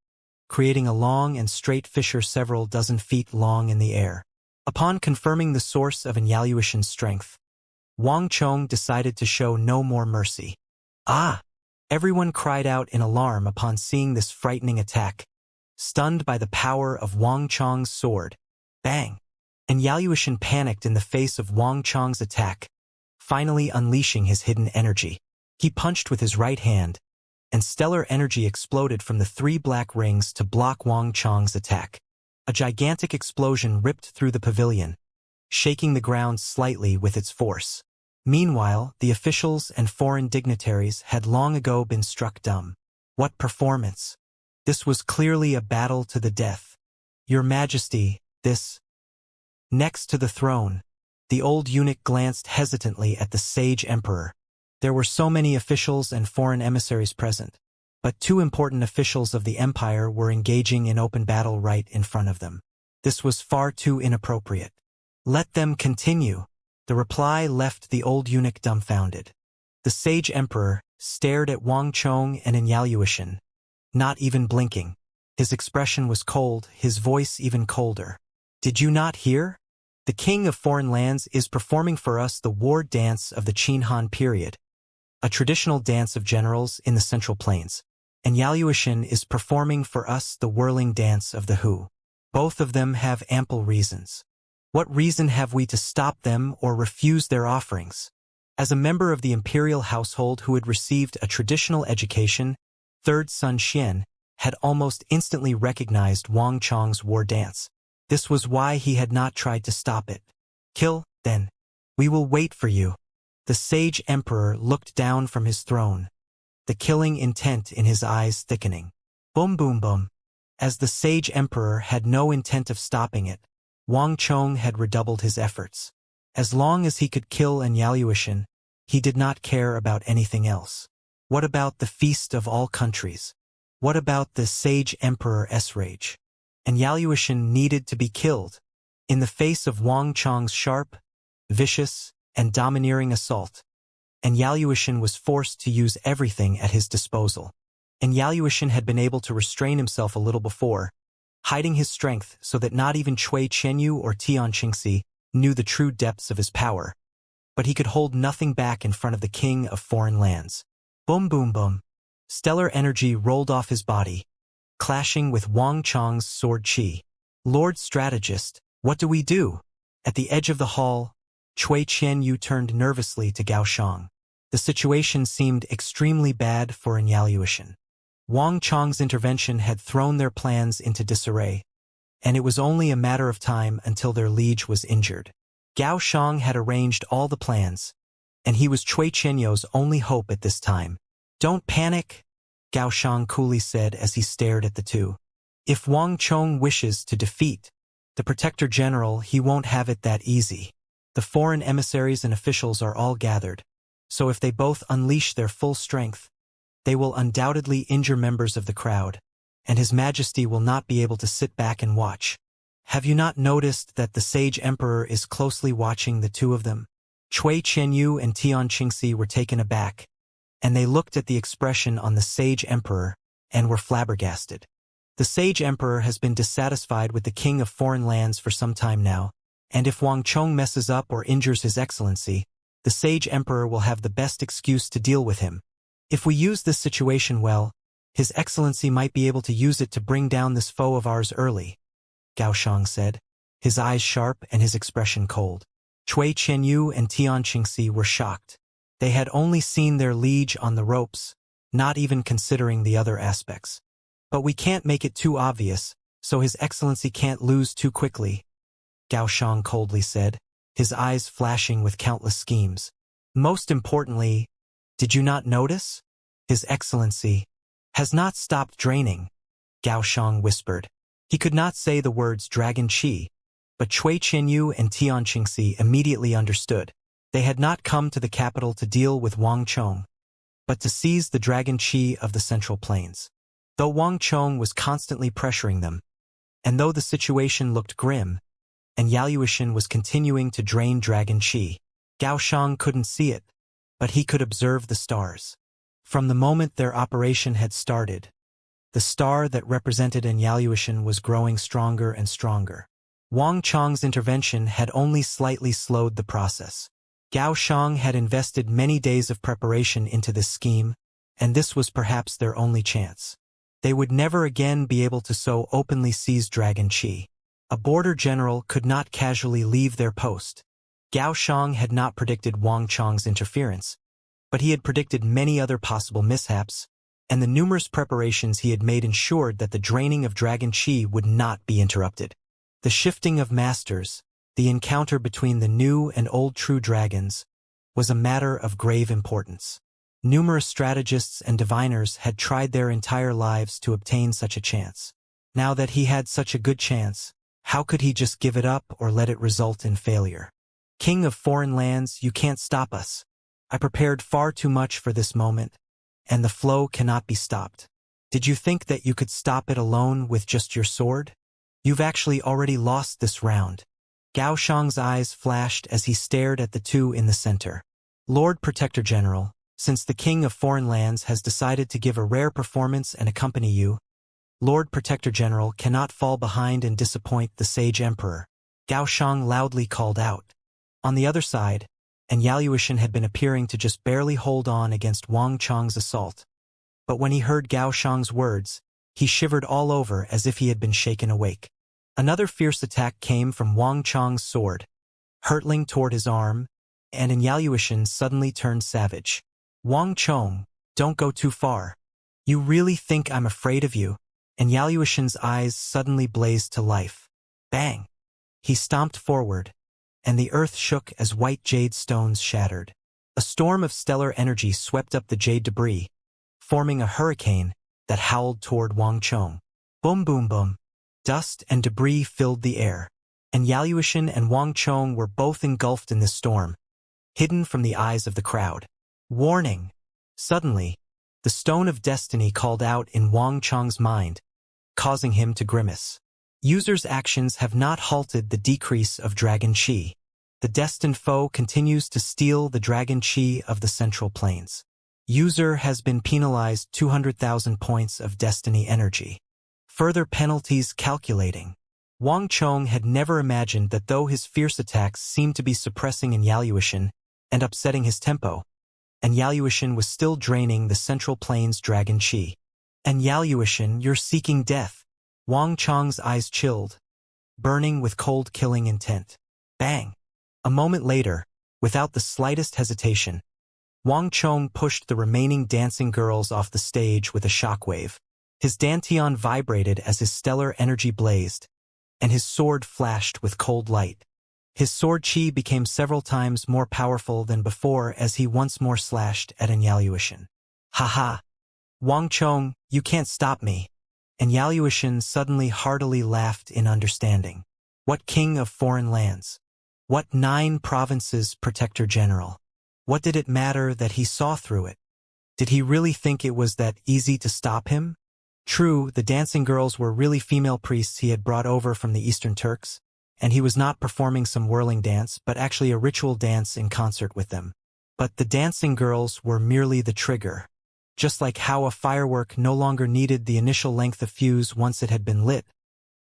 creating a long and straight fissure several dozen feet long in the air. Upon confirming the source of Yaluishan's strength, Wang Chong decided to show no more mercy. Ah! Everyone cried out in alarm upon seeing this frightening attack, stunned by the power of Wang Chong's sword. Bang! Yaluishan panicked in the face of Wang Chong's attack, finally unleashing his hidden energy. He punched with his right hand, and stellar energy exploded from the 3 black rings to block Wang Chong's attack. A gigantic explosion ripped through the pavilion, shaking the ground slightly with its force. Meanwhile, the officials and foreign dignitaries had long ago been struck dumb. What performance! This was clearly a battle to the death. Your Majesty, this. Next to the throne, the old eunuch glanced hesitantly at the sage emperor. There were so many officials and foreign emissaries present, but two important officials of the empire were engaging in open battle right in front of them. This was far too inappropriate. Let them continue. The reply left the old eunuch dumbfounded. The sage emperor stared at Wang Chong and Inauthentic, not even blinking. His expression was cold, his voice even colder. Did you not hear? The king of foreign lands is performing for us the war dance of the Qin Han period, a traditional dance of generals in the Central Plains. And Yaluishan is performing for us the whirling dance of the Hu. Both of them have ample reasons. What reason have we to stop them or refuse their offerings? As a member of the imperial household who had received a traditional education, third son Xian had almost instantly recognized Wang Chong's war dance. This was why he had not tried to stop it. Kill, then. We will wait for you. The sage emperor looked down from his throne, the killing intent in his eyes thickening. Boom boom boom. As the sage emperor had no intent of stopping it, Wang Chong had redoubled his efforts. As long as he could kill Yaluishan, he did not care about anything else. What about the feast of all countries? What about the sage emperor's rage? Yaluishan needed to be killed. In the face of Wang Chong's sharp, vicious, and domineering assault, Yaluishan was forced to use everything at his disposal. Yaluishan had been able to restrain himself a little before, hiding his strength so that not even Cui Qianyu or Tian Qingxi knew the true depths of his power. But he could hold nothing back in front of the king of foreign lands. Boom boom boom. Stellar energy rolled off his body, clashing with Wang Chong's sword chi. Lord Strategist, what do we do? At the edge of the hall, Cui Qianyu turned nervously to Gao Shang. The situation seemed extremely bad for Yaluishan. Wang Chong's intervention had thrown their plans into disarray, and it was only a matter of time until their liege was injured. Gao Shang had arranged all the plans, and he was Cui Qianyu's only hope at this time. Don't panic, Gao Shang coolly said as he stared at the two. If Wang Chong wishes to defeat the Protector General, he won't have it that easy. The foreign emissaries and officials are all gathered, so if they both unleash their full strength, they will undoubtedly injure members of the crowd, and His Majesty will not be able to sit back and watch. Have you not noticed that the Sage Emperor is closely watching the two of them? Cui Qianyu and Tian Qingxi were taken aback, and they looked at the expression on the Sage Emperor and were flabbergasted. The Sage Emperor has been dissatisfied with the King of Foreign Lands for some time now, and if Wang Chong messes up or injures His Excellency, the Sage Emperor will have the best excuse to deal with him. If we use this situation well, His Excellency might be able to use it to bring down this foe of ours early, Gao Shang said, his eyes sharp and his expression cold. Cui Qianyu and Tian Qingxi were shocked. They had only seen their liege on the ropes, not even considering the other aspects. But we can't make it too obvious, so His Excellency can't lose too quickly, Gao Shang coldly said, his eyes flashing with countless schemes. Most importantly, did you not notice? His Excellency has not stopped draining, Gao Shang whispered. He could not say the words Dragon Qi, but Cui Qianyu and Tian Qingxi immediately understood. They had not come to the capital to deal with Wang Chong, but to seize the Dragon Qi of the Central Plains. Though Wang Chong was constantly pressuring them, and though the situation looked grim, and Yaluishan was continuing to drain Dragon Qi, Gao Shang couldn't see it, but he could observe the stars. From the moment their operation had started, the star that represented Yaluishan was growing stronger and stronger. Wang Chong's intervention had only slightly slowed the process. Gao Shang had invested many days of preparation into this scheme, and this was perhaps their only chance. They would never again be able to so openly seize Dragon Qi. A border general could not casually leave their post. Gao Shang had not predicted Wang Chong's interference, but he had predicted many other possible mishaps, and the numerous preparations he had made ensured that the draining of Dragon Qi would not be interrupted. The shifting of masters, the encounter between the new and old true dragons, was a matter of grave importance. Numerous strategists and diviners had tried their entire lives to obtain such a chance. Now that he had such a good chance, how could he just give it up or let it result in failure? King of foreign lands, you can't stop us. I prepared far too much for this moment, and the flow cannot be stopped. Did you think that you could stop it alone with just your sword? You've actually already lost this round. Gao Shang's eyes flashed as he stared at the two in the center. Lord Protector General, since the King of Foreign Lands has decided to give a rare performance and accompany you, Lord Protector General cannot fall behind and disappoint the Sage Emperor, Gao Shang loudly called out. On the other side, and Yaluishan had been appearing to just barely hold on against Wang Chong's assault. But when he heard Gao Shang's words, he shivered all over as if he had been shaken awake. Another fierce attack came from Wang Chong's sword, hurtling toward his arm, and Yaluishan suddenly turned savage. Wang Chong, don't go too far. You really think I'm afraid of you? And Yaluishan's eyes suddenly blazed to life. Bang! He stomped forward, and the earth shook as white jade stones shattered. A storm of stellar energy swept up the jade debris, forming a hurricane that howled toward Wang Chong. Boom boom boom. Dust and debris filled the air, and Yaluishan and Wang Chong were both engulfed in this storm, hidden from the eyes of the crowd. Warning! Suddenly, the Stone of Destiny called out in Wang Chong's mind, causing him to grimace. Users' actions have not halted the decrease of Dragon Chi. The destined foe continues to steal the Dragon Chi of the Central Plains. User has been penalized 200,000 points of Destiny energy. Further penalties calculating. Wang Chong had never imagined that though his fierce attacks seemed to be suppressing in Yaluishan and upsetting his tempo, and Yaluishan was still draining the Central Plains Dragon Chi. And Yaluishan, you're seeking death. Wang Chong's eyes chilled, burning with cold killing intent. Bang! A moment later, without the slightest hesitation, Wang Chong pushed the remaining dancing girls off the stage with a shockwave. His dantian vibrated as his stellar energy blazed, and his sword flashed with cold light. His sword chi became several times more powerful than before as he once more slashed at Yaluishan. Ha ha! Wang Chong, you can't stop me. And Yaluishan suddenly heartily laughed in understanding. What king of foreign lands? What 9 provinces Protector General? What did it matter that he saw through it? Did he really think it was that easy to stop him? True, the dancing girls were really female priests he had brought over from the Eastern Turks, and he was not performing some whirling dance but actually a ritual dance in concert with them. But the dancing girls were merely the trigger. Just like how a firework no longer needed the initial length of fuse once it had been lit,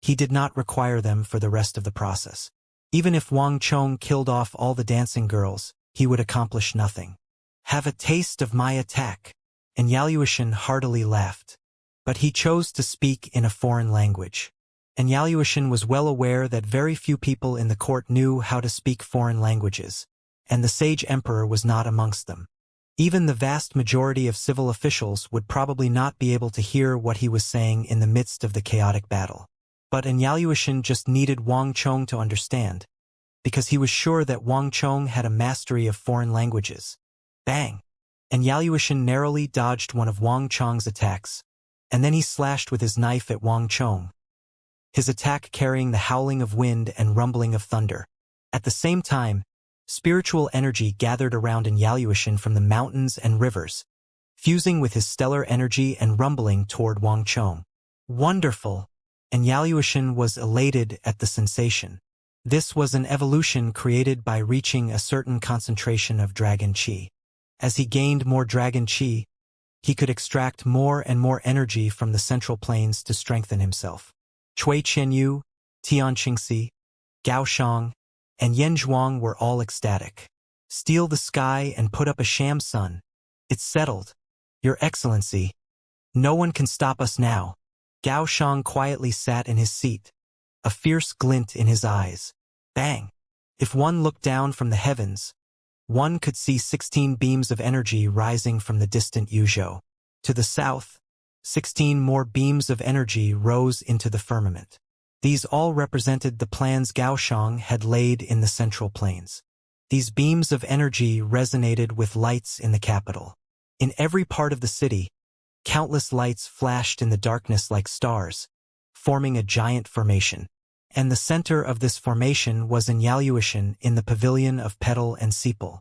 he did not require them for the rest of the process. Even if Wang Chong killed off all the dancing girls, he would accomplish nothing. Have a taste of my attack. And Yaluishan heartily laughed. But he chose to speak in a foreign language. And Yaluishan was well aware that very few people in the court knew how to speak foreign languages, and the Sage Emperor was not amongst them. Even the vast majority of civil officials would probably not be able to hear what he was saying in the midst of the chaotic battle. But Yaluishan just needed Wang Chong to understand, because he was sure that Wang Chong had a mastery of foreign languages. Bang! And Yaluishan narrowly dodged one of Wang Chong's attacks, and then he slashed with his knife at Wang Chong, his attack carrying the howling of wind and rumbling of thunder. At the same time, spiritual energy gathered around Yaluishan from the mountains and rivers, fusing with his stellar energy and rumbling toward Wang Chong. Wonderful! And Yaluishan was elated at the sensation. This was an evolution created by reaching a certain concentration of Dragon Chi. As he gained more Dragon Chi, he could extract more and more energy from the Central Plains to strengthen himself. Cui Qianyu, Tian Qingxi, Gao Shang, and Yen Zhuang were all ecstatic. Steal the sky and put up a sham sun. It's settled. Your Excellency. No one can stop us now. Gao Shang quietly sat in his seat, a fierce glint in his eyes. Bang! If one looked down from the heavens, one could see 16 beams of energy rising from the distant Yuzhou. To the south, 16 more beams of energy rose into the firmament. These all represented the plans Gao Shang had laid in the Central Plains. These beams of energy resonated with lights in the capital. In every part of the city, countless lights flashed in the darkness like stars, forming a giant formation. And the center of this formation was Inauthentic in the pavilion of petal and sepal.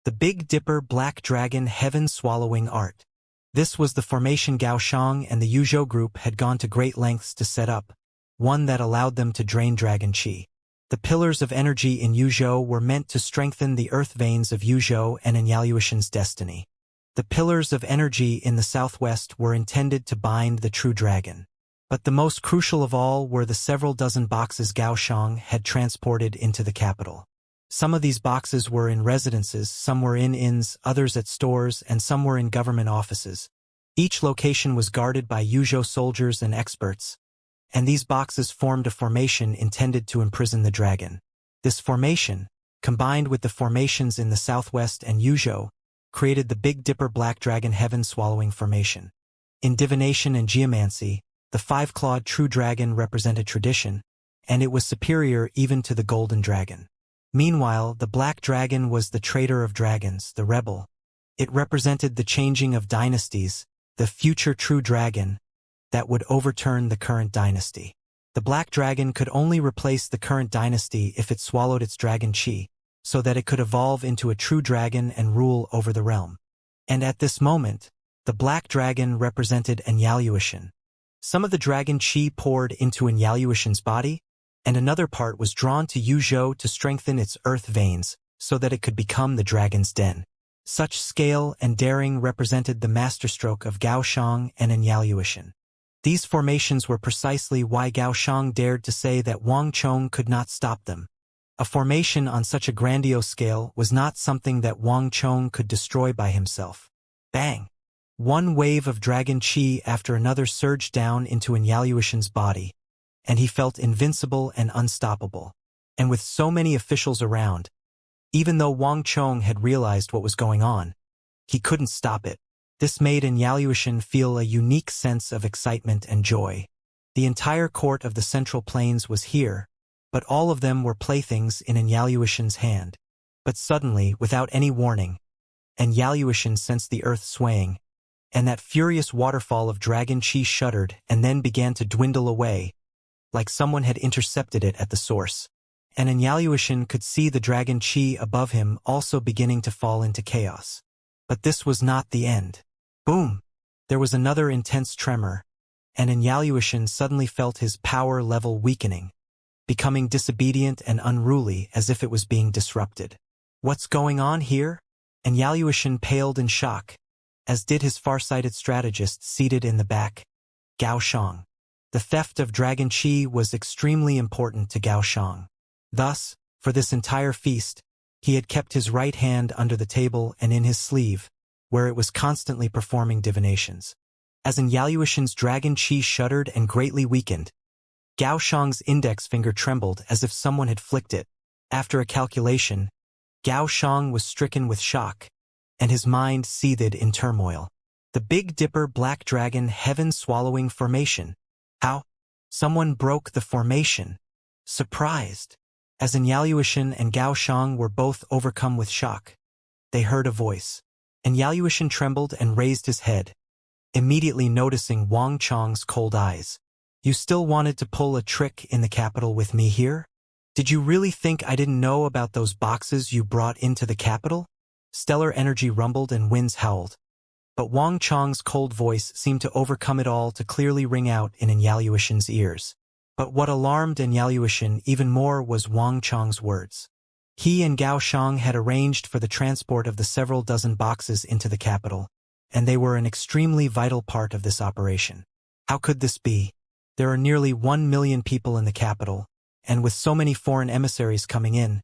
The Big Dipper Black Dragon Heaven-Swallowing Art. This was the formation Gaoxiang and the Yuzhou group had gone to great lengths to set up, one that allowed them to drain dragon qi. The pillars of energy in Yuzhou were meant to strengthen the earth veins of Yuzhou and Inauthentic's destiny. The pillars of energy in the southwest were intended to bind the true dragon. But the most crucial of all were the several dozen boxes Gaoxiang had transported into the capital. Some of these boxes were in residences, some were in inns, others at stores, and some were in government offices. Each location was guarded by Yuzhou soldiers and experts, and these boxes formed a formation intended to imprison the dragon. This formation, combined with the formations in the southwest and Yuzhou, created the Big Dipper Black Dragon Heaven-Swallowing Formation. In divination and geomancy, the five-clawed true dragon represented tradition, and it was superior even to the golden dragon. Meanwhile, the black dragon was the traitor of dragons, the rebel. It represented the changing of dynasties, the future true dragon that would overturn the current dynasty. The black dragon could only replace the current dynasty if it swallowed its dragon qi, so that it could evolve into a true dragon and rule over the realm. And at this moment, the black dragon represented Inauthentic. Some of the dragon qi poured into Inauthentic's body, and another part was drawn to Yuzhou to strengthen its earth veins so that it could become the dragon's den. Such scale and daring represented the masterstroke of Gaoxiang and Inauthentic. These formations were precisely why Gaoxiang dared to say that Wang Chong could not stop them. A formation on such a grandiose scale was not something that Wang Chong could destroy by himself. Bang! One wave of dragon qi after another surged down into Inauthentic's body, and he felt invincible and unstoppable. And with so many officials around, even though Wang Chong had realized what was going on, he couldn't stop it. This made Inauthentic feel a unique sense of excitement and joy. The entire court of the Central Plains was here, but all of them were playthings in Inauthentic's hand. But suddenly, without any warning, Inauthentic sensed the earth swaying, and that furious waterfall of dragon qi shuddered and then began to dwindle away, like someone had intercepted it at the source. And Inauthentic could see the dragon qi above him also beginning to fall into chaos. But this was not the end. Boom! There was another intense tremor, and Inauthentic suddenly felt his power level weakening, becoming disobedient and unruly as if it was being disrupted. What's going on here? Inauthentic paled in shock, as did his far-sighted strategist seated in the back, Gaoxiang. The theft of dragon qi was extremely important to Gaoxiang. Thus, for this entire feast, he had kept his right hand under the table and in his sleeve, where it was constantly performing divinations. As Inauthentic's dragon qi shuddered and greatly weakened, Gaoxiang's index finger trembled as if someone had flicked it. After a calculation, Gaoxiang was stricken with shock, and his mind seethed in turmoil. The Big Dipper Black Dragon Heaven-Swallowing Formation. How? Someone broke the formation. Surprised, as Inauthentic and Gaoxiang were both overcome with shock, they heard a voice. Inauthentic trembled and raised his head, immediately noticing Wang Chong's cold eyes. You still wanted to pull a trick in the capital with me here? Did you really think I didn't know about those boxes you brought into the capital? Stellar energy rumbled and winds howled. But Wang Chong's cold voice seemed to overcome it all to clearly ring out in Inauthentic's ears. But what alarmed Inauthentic even more was Wang Chong's words. He and Gaoxiang had arranged for the transport of the several dozen boxes into the capital, and they were an extremely vital part of this operation. How could this be? There are nearly 1 million people in the capital, and with so many foreign emissaries coming in,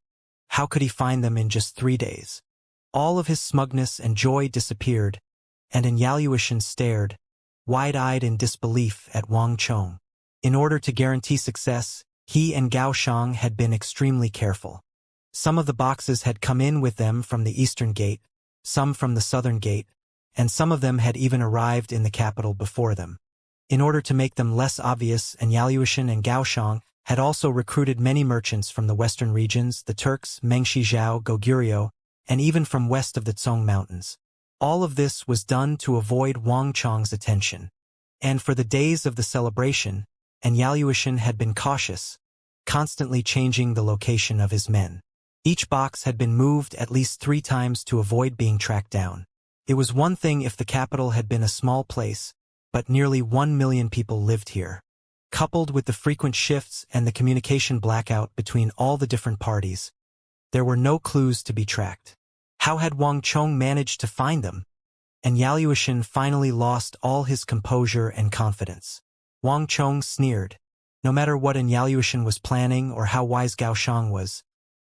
how could he find them in just 3 days? All of his smugness and joy disappeared, and Inauthentic stared, wide-eyed in disbelief at Wang Chong. In order to guarantee success, he and Gaoxiang had been extremely careful. Some of the boxes had come in with them from the eastern gate, some from the southern gate, and some of them had even arrived in the capital before them. In order to make them less obvious, Inauthentic and Gaoxiang had also recruited many merchants from the western regions, the Turks, Mengshi Zhao, Goguryeo, and even from west of the Tsong Mountains. All of this was done to avoid Wang Chong's attention. And for the days of the celebration, Yaluishan had been cautious, constantly changing the location of his men. Each box had been moved at least 3 times to avoid being tracked down. It was one thing if the capital had been a small place, but nearly 1 million people lived here. Coupled with the frequent shifts and the communication blackout between all the different parties, there were no clues to be tracked. How had Wang Chong managed to find them? And Yaluishan finally lost all his composure and confidence. Wang Chong sneered. No matter what Yaluishan was planning or how wise Gao Shang was,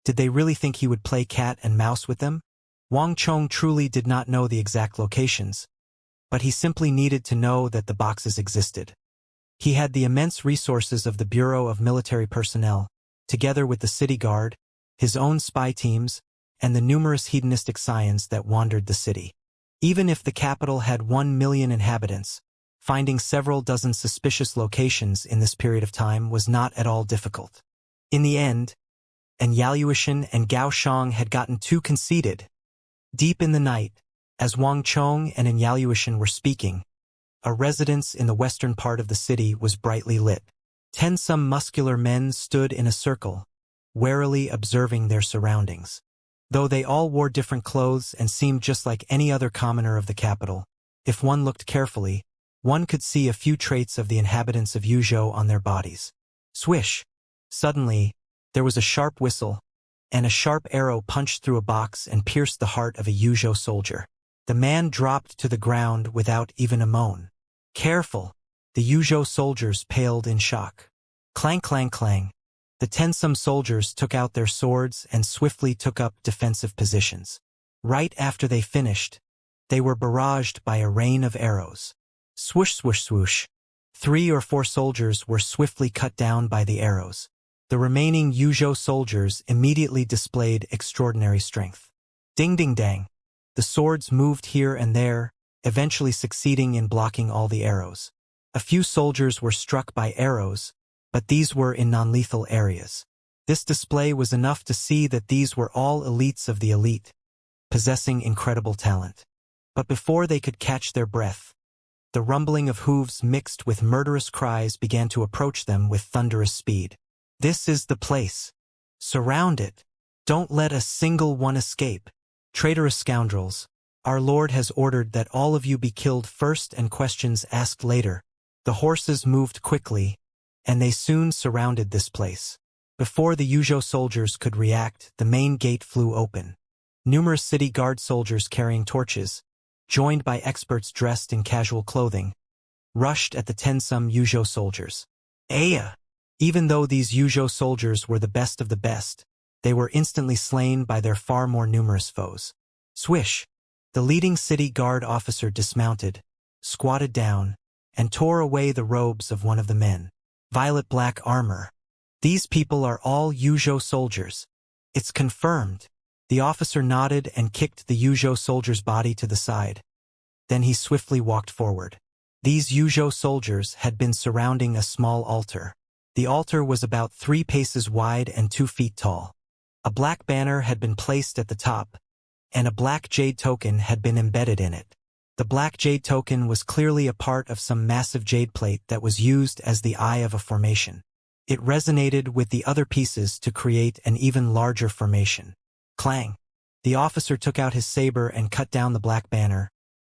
did they really think he would play cat and mouse with them? Wang Chong truly did not know the exact locations, but he simply needed to know that the boxes existed. He had the immense resources of the Bureau of Military Personnel, together with the city guard, his own spy teams, and the numerous hedonistic scions that wandered the city. Even if the capital had 1 million inhabitants, finding several dozen suspicious locations in this period of time was not at all difficult. In the end, Yaluishan and Gao Shang had gotten too conceited. Deep in the night, as Wang Chong and Yaluishan were speaking, a residence in the western part of the city was brightly lit. 10 some muscular men stood in a circle, warily observing their surroundings. Though they all wore different clothes and seemed just like any other commoner of the capital, if one looked carefully, one could see a few traits of the inhabitants of Yuzhou on their bodies. Swish! Suddenly, there was a sharp whistle, and a sharp arrow punched through a box and pierced the heart of a Yuzhou soldier. The man dropped to the ground without even a moan. Careful! The Yuzhou soldiers paled in shock. Clang, clang, clang. The 10 some soldiers took out their swords and swiftly took up defensive positions. Right after they finished, they were barraged by a rain of arrows. Swoosh, swoosh, swoosh. 3 or 4 soldiers were swiftly cut down by the arrows. The remaining Yuzhou soldiers immediately displayed extraordinary strength. Ding, ding, dang. The swords moved here and there, eventually succeeding in blocking all the arrows. A few soldiers were struck by arrows, but these were in non-lethal areas. This display was enough to see that these were all elites of the elite, possessing incredible talent. But before they could catch their breath, the rumbling of hooves mixed with murderous cries began to approach them with thunderous speed. This is the place. Surround it. Don't let a single one escape. Traitorous scoundrels, our Lord has ordered that all of you be killed first and questions asked later. The horses moved quickly, and they soon surrounded this place. Before the Yuzhou soldiers could react, the main gate flew open. Numerous city guard soldiers carrying torches, joined by experts dressed in casual clothing, rushed at the 10 some Yuzhou soldiers. Aya! Even though these Yuzhou soldiers were the best of the best, they were instantly slain by their far more numerous foes. Swish! The leading city guard officer dismounted, squatted down, and tore away the robes of one of the men. Violet-black armor. These people are all Yuzhou soldiers. It's confirmed. The officer nodded and kicked the Yuzhou soldier's body to the side. Then he swiftly walked forward. These Yuzhou soldiers had been surrounding a small altar. The altar was about 3 paces wide and 2 feet tall. A black banner had been placed at the top, and a black jade token had been embedded in it. The black jade token was clearly a part of some massive jade plate that was used as the eye of a formation. It resonated with the other pieces to create an even larger formation. Clang! The officer took out his saber and cut down the black banner.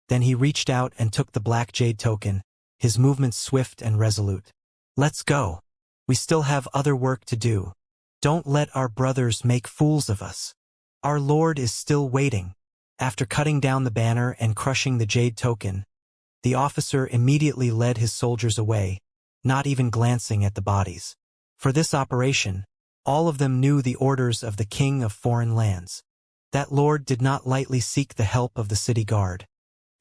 Then he reached out and took the black jade token, his movements swift and resolute. Let's go. We still have other work to do. Don't let our brothers make fools of us. Our Lord is still waiting. After cutting down the banner and crushing the jade token, the officer immediately led his soldiers away, not even glancing at the bodies. For this operation, all of them knew the orders of the king of foreign lands. That lord did not lightly seek the help of the city guard,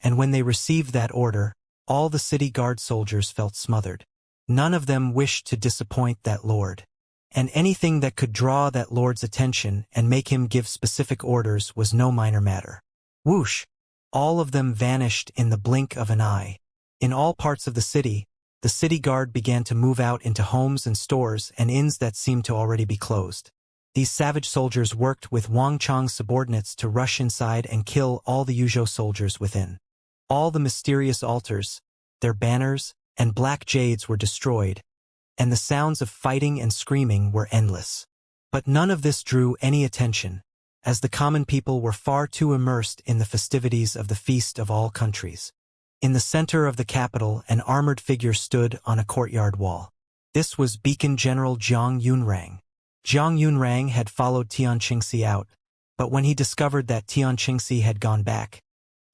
and when they received that order, all the city guard soldiers felt smothered. None of them wished to disappoint that lord, and anything that could draw that lord's attention and make him give specific orders was no minor matter. Whoosh! All of them vanished in the blink of an eye. In all parts of the city, the city guard began to move out into homes and stores and inns that seemed to already be closed. These savage soldiers worked with Wang Chang's subordinates to rush inside and kill all the Yuzhou soldiers within. All the mysterious altars, their banners, and black jades were destroyed, and the sounds of fighting and screaming were endless. But none of this drew any attention, as the common people were far too immersed in the festivities of the Feast of All Countries. In the center of the capital, an armored figure stood on a courtyard wall. This was Beacon General Jiang Yunrang. Jiang Yunrang had followed Xianxia out, but when he discovered that Xianxia had gone back,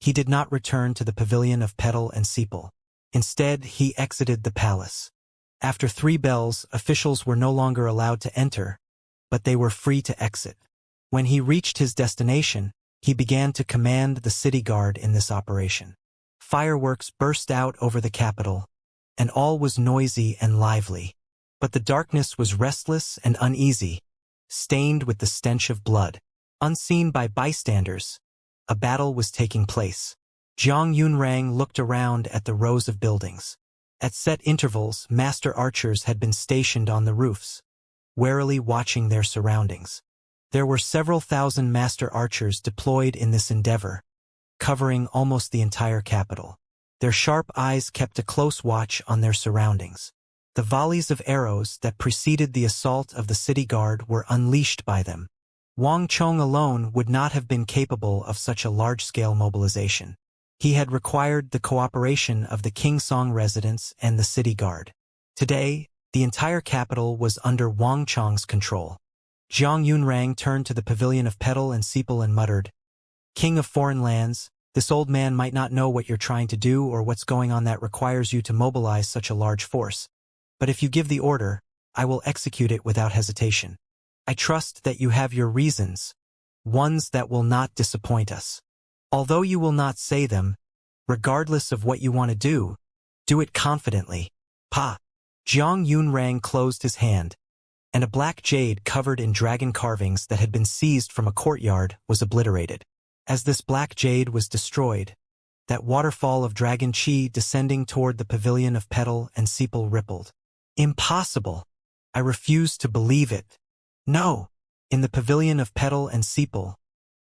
he did not return to the pavilion of petal and sepal. Instead, he exited the palace. After 3 bells, officials were no longer allowed to enter, but they were free to exit. When he reached his destination, he began to command the city guard in this operation. Fireworks burst out over the capital, and all was noisy and lively. But the darkness was restless and uneasy, stained with the stench of blood. Unseen by bystanders, a battle was taking place. Jiang Yunrang looked around at the rows of buildings. At set intervals, master archers had been stationed on the roofs, warily watching their surroundings. There were several thousand master archers deployed in this endeavor, covering almost the entire capital. Their sharp eyes kept a close watch on their surroundings. The volleys of arrows that preceded the assault of the city guard were unleashed by them. Wang Chong alone would not have been capable of such a large-scale mobilization. He had required the cooperation of the Kingsong residents and the city guard. Today, the entire capital was under Wang Chong's control. Jiang Yunrang turned to the pavilion of petal and sepal and muttered, "King of foreign lands, this old man might not know what you're trying to do or what's going on that requires you to mobilize such a large force. But if you give the order, I will execute it without hesitation. I trust that you have your reasons, ones that will not disappoint us. Although you will not say them, regardless of what you want to do it confidently." Pa! Jiang Yunrang closed his hand, and a black jade covered in dragon carvings that had been seized from a courtyard was obliterated. As this black jade was destroyed, that waterfall of dragon chi descending toward the pavilion of petal and sepal rippled. Impossible! I refuse to believe it. No! In the pavilion of petal and sepal,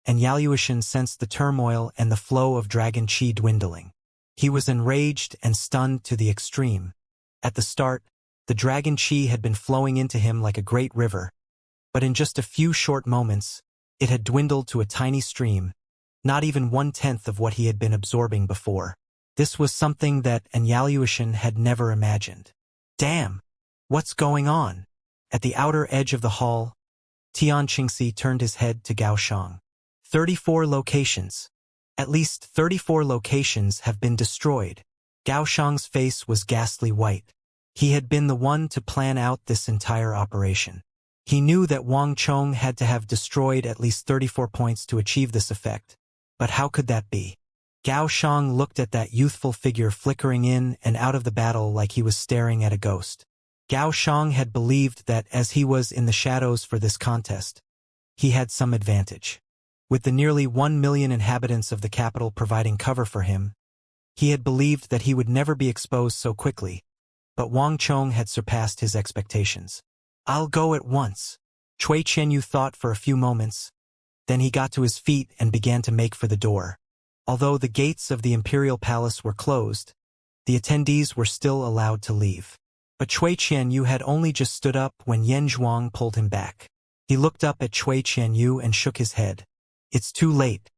and Yaluishan sensed the turmoil and the flow of dragon chi dwindling. He was enraged and stunned to the extreme. At the start, the dragon chi had been flowing into him like a great river, but in just a few short moments, it had dwindled to a tiny stream, not even 1/10 of what he had been absorbing before. This was something that Yaluishan had never imagined. Damn! What's going on? At the outer edge of the hall, Tianqingxi turned his head to Gao Shang. 34 locations. At least 34 locations have been destroyed. Gao Shang's face was ghastly white. He had been the one to plan out this entire operation. He knew that Wang Chong had to have destroyed at least 34 points to achieve this effect. But how could that be? Gao Shang looked at that youthful figure flickering in and out of the battle like he was staring at a ghost. Gao Shang had believed that as he was in the shadows for this contest, he had some advantage. With the nearly 1 million inhabitants of the capital providing cover for him, he had believed that he would never be exposed so quickly, but Wang Chong had surpassed his expectations. "I'll go at once." Cui Qianyu thought for a few moments, then he got to his feet and began to make for the door. Although the gates of the imperial palace were closed, the attendees were still allowed to leave. But Cui Qianyu had only just stood up when Yan Zhuang pulled him back. He looked up at Cui Qianyu and shook his head. "It's too late.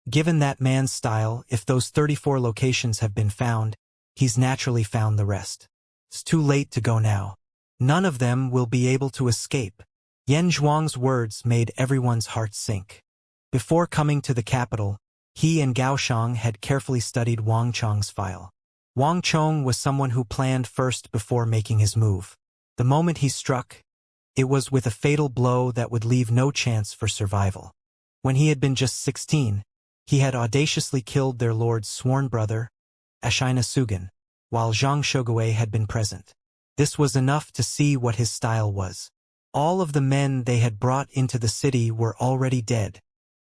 Given that man's style, if those 34 locations have been found, he's naturally found the rest. It's too late to go now. None of them will be able to escape." Yan Zhuang's words made everyone's heart sink. Before coming to the capital, he and Gao Shang had carefully studied Wang Chong's file. Wang Chong was someone who planned first before making his move. The moment he struck, it was with a fatal blow that would leave no chance for survival. When he had been just 16, he had audaciously killed their lord's sworn brother, Ashina Sugan, while Zhang Shogui had been present. This was enough to see what his style was. All of the men they had brought into the city were already dead.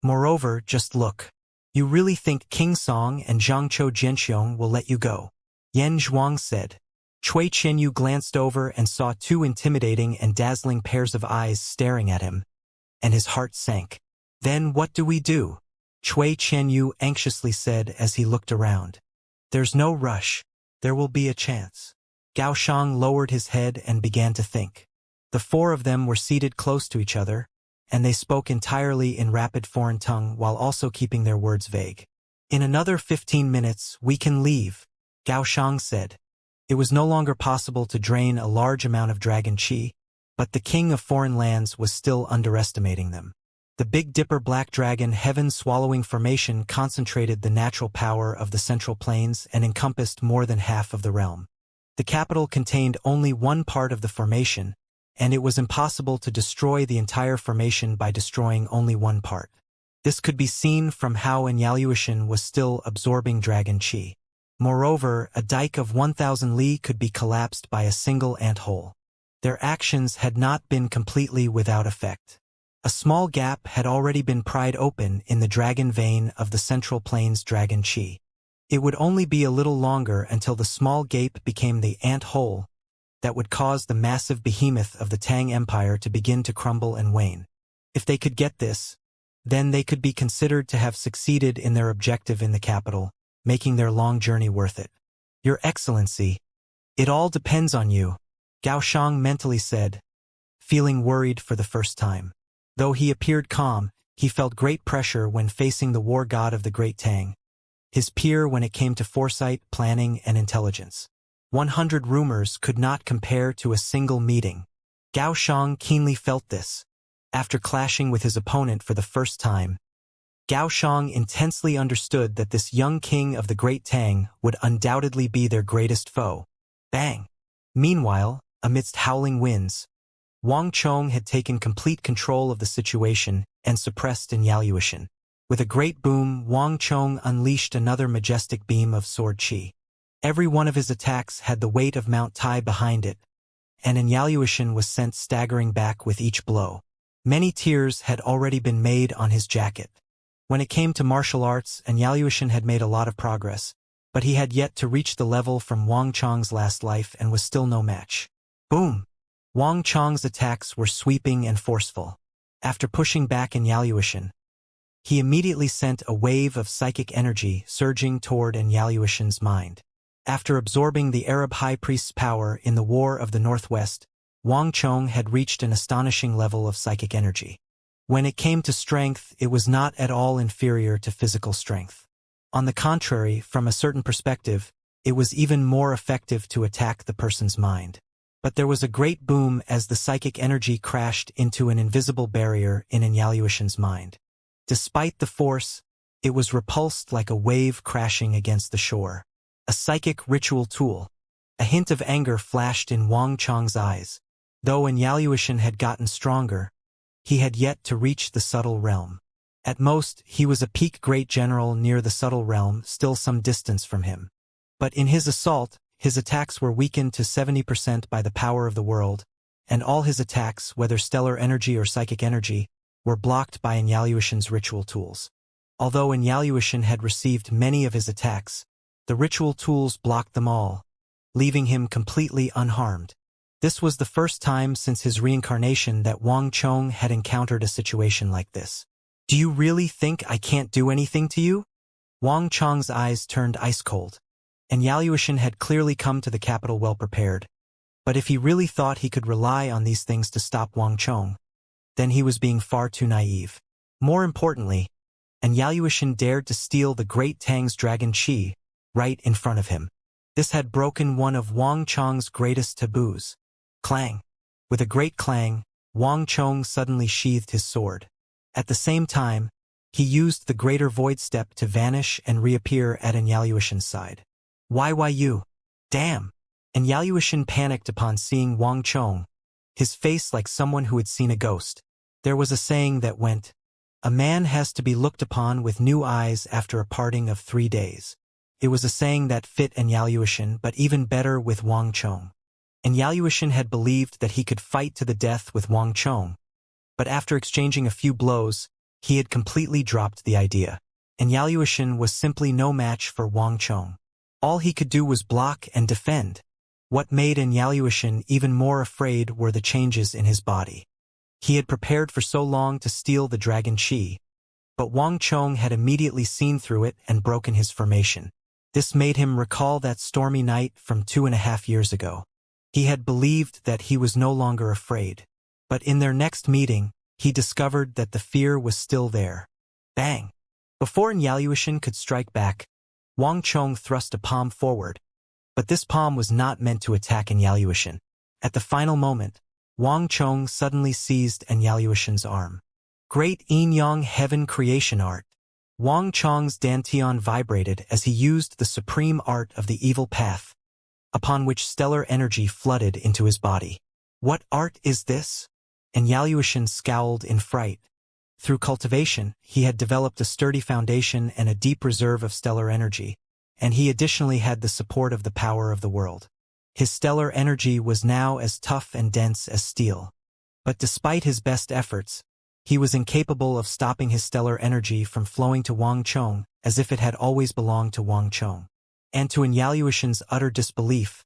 Moreover, just look. You really think King Song and Zhangzhou Jianxiong will let you go? Yan Zhuang said. Cui Qianyu glanced over and saw two intimidating and dazzling pairs of eyes staring at him, and his heart sank. Then what do we do? Cui Qianyu anxiously said as he looked around. There's no rush. There will be a chance. Gao Shang lowered his head and began to think. The four of them were seated close to each other, and they spoke entirely in rapid foreign tongue while also keeping their words vague. In another 15 minutes, we can leave, Gao Shang said. It was no longer possible to drain a large amount of dragon qi, but the king of foreign lands was still underestimating them. The Big Dipper Black Dragon heaven-swallowing formation concentrated the natural power of the Central Plains and encompassed more than half of the realm. The capital contained only one part of the formation, and it was impossible to destroy the entire formation by destroying only one part. This could be seen from how Inauthentic was still absorbing dragon qi. Moreover, a dike of 1,000 li could be collapsed by a single ant hole. Their actions had not been completely without effect. A small gap had already been pried open in the dragon vein of the Central Plains dragon qi. It would only be a little longer until the small gape became the ant hole that would cause the massive behemoth of the Tang Empire to begin to crumble and wane. If they could get this, then they could be considered to have succeeded in their objective in the capital, making their long journey worth it. Your Excellency, it all depends on you, Gao Shang mentally said, feeling worried for the first time. Though he appeared calm, he felt great pressure when facing the war god of the Great Tang, his peer when it came to foresight, planning, and intelligence. 100 rumors could not compare to a single meeting. Gao Shang keenly felt this. After clashing with his opponent for the first time, Gao Shang intensely understood that this young king of the Great Tang would undoubtedly be their greatest foe. Bang! Meanwhile, amidst howling winds, Wang Chong had taken complete control of the situation and suppressed Inauthentic. With a great boom, Wang Chong unleashed another majestic beam of sword qi. Every one of his attacks had the weight of Mount Tai behind it, and Inauthentic was sent staggering back with each blow. Many tears had already been made on his jacket. When it came to martial arts, Inauthentic had made a lot of progress, but he had yet to reach the level from Wang Chong's last life and was still no match. Boom! Wang Chong's attacks were sweeping and forceful. After pushing back Inauthentic, he immediately sent a wave of psychic energy surging toward Inauthentic's mind. After absorbing the Arab High Priest's power in the War of the Northwest, Wang Chong had reached an astonishing level of psychic energy. When it came to strength, it was not at all inferior to physical strength. On the contrary, from a certain perspective, it was even more effective to attack the person's mind. But there was a great boom as the psychic energy crashed into an invisible barrier in Inauthentic's mind. Despite the force, it was repulsed like a wave crashing against the shore. A psychic ritual tool. A hint of anger flashed in Wang Chong's eyes. Though Inauthentic had gotten stronger, he had yet to reach the subtle realm. At most, he was a peak great general near the subtle realm, still some distance from him. But in his assault, his attacks were weakened to 70% by the power of the world, and all his attacks, whether stellar energy or psychic energy, were blocked by Inauthentic's ritual tools. Although Inauthentic had received many of his attacks, the ritual tools blocked them all, leaving him completely unharmed. This was the first time since his reincarnation that Wang Chong had encountered a situation like this. Do you really think I can't do anything to you? Wang Chong's eyes turned ice-cold. Inauthentic had clearly come to the capital well prepared, but if he really thought he could rely on these things to stop Wang Chong, then he was being far too naive. More importantly, Inauthentic dared to steal the Great Tang's dragon qi right in front of him. This had broken one of Wang Chong's greatest taboos. Clang! With a great clang, Wang Chong suddenly sheathed his sword. At the same time, he used the greater void step to vanish and reappear at Inauthentic's side. Why you? Damn! Inauthentic panicked upon seeing Wang Chong, his face like someone who had seen a ghost. There was a saying that went, "A man has to be looked upon with new eyes after a parting of 3 days." It was a saying that fit Inauthentic, but even better with Wang Chong. Inauthentic had believed that he could fight to the death with Wang Chong, but after exchanging a few blows, he had completely dropped the idea. Inauthentic was simply no match for Wang Chong. All he could do was block and defend. What made Inauthentic even more afraid were the changes in his body. He had prepared for so long to steal the dragon chi, but Wang Chong had immediately seen through it and broken his formation. This made him recall that stormy night from 2.5 years ago. He had believed that he was no longer afraid. But in their next meeting, he discovered that the fear was still there. Bang! Before Inauthentic could strike back, Wang Chong thrust a palm forward. But this palm was not meant to attack Inauthentic. At the final moment, Wang Chong suddenly seized Inauthentic's arm. Great Yin-Yang Heaven Creation Art. Wang Chong's dantian vibrated as he used the supreme art of the evil path, upon which stellar energy flooded into his body. What art is this? Inauthentic scowled in fright. Through cultivation, he had developed a sturdy foundation and a deep reserve of stellar energy, and he additionally had the support of the power of the world. His stellar energy was now as tough and dense as steel. But despite his best efforts, he was incapable of stopping his stellar energy from flowing to Wang Chong as if it had always belonged to Wang Chong. And to Inauthentic's utter disbelief,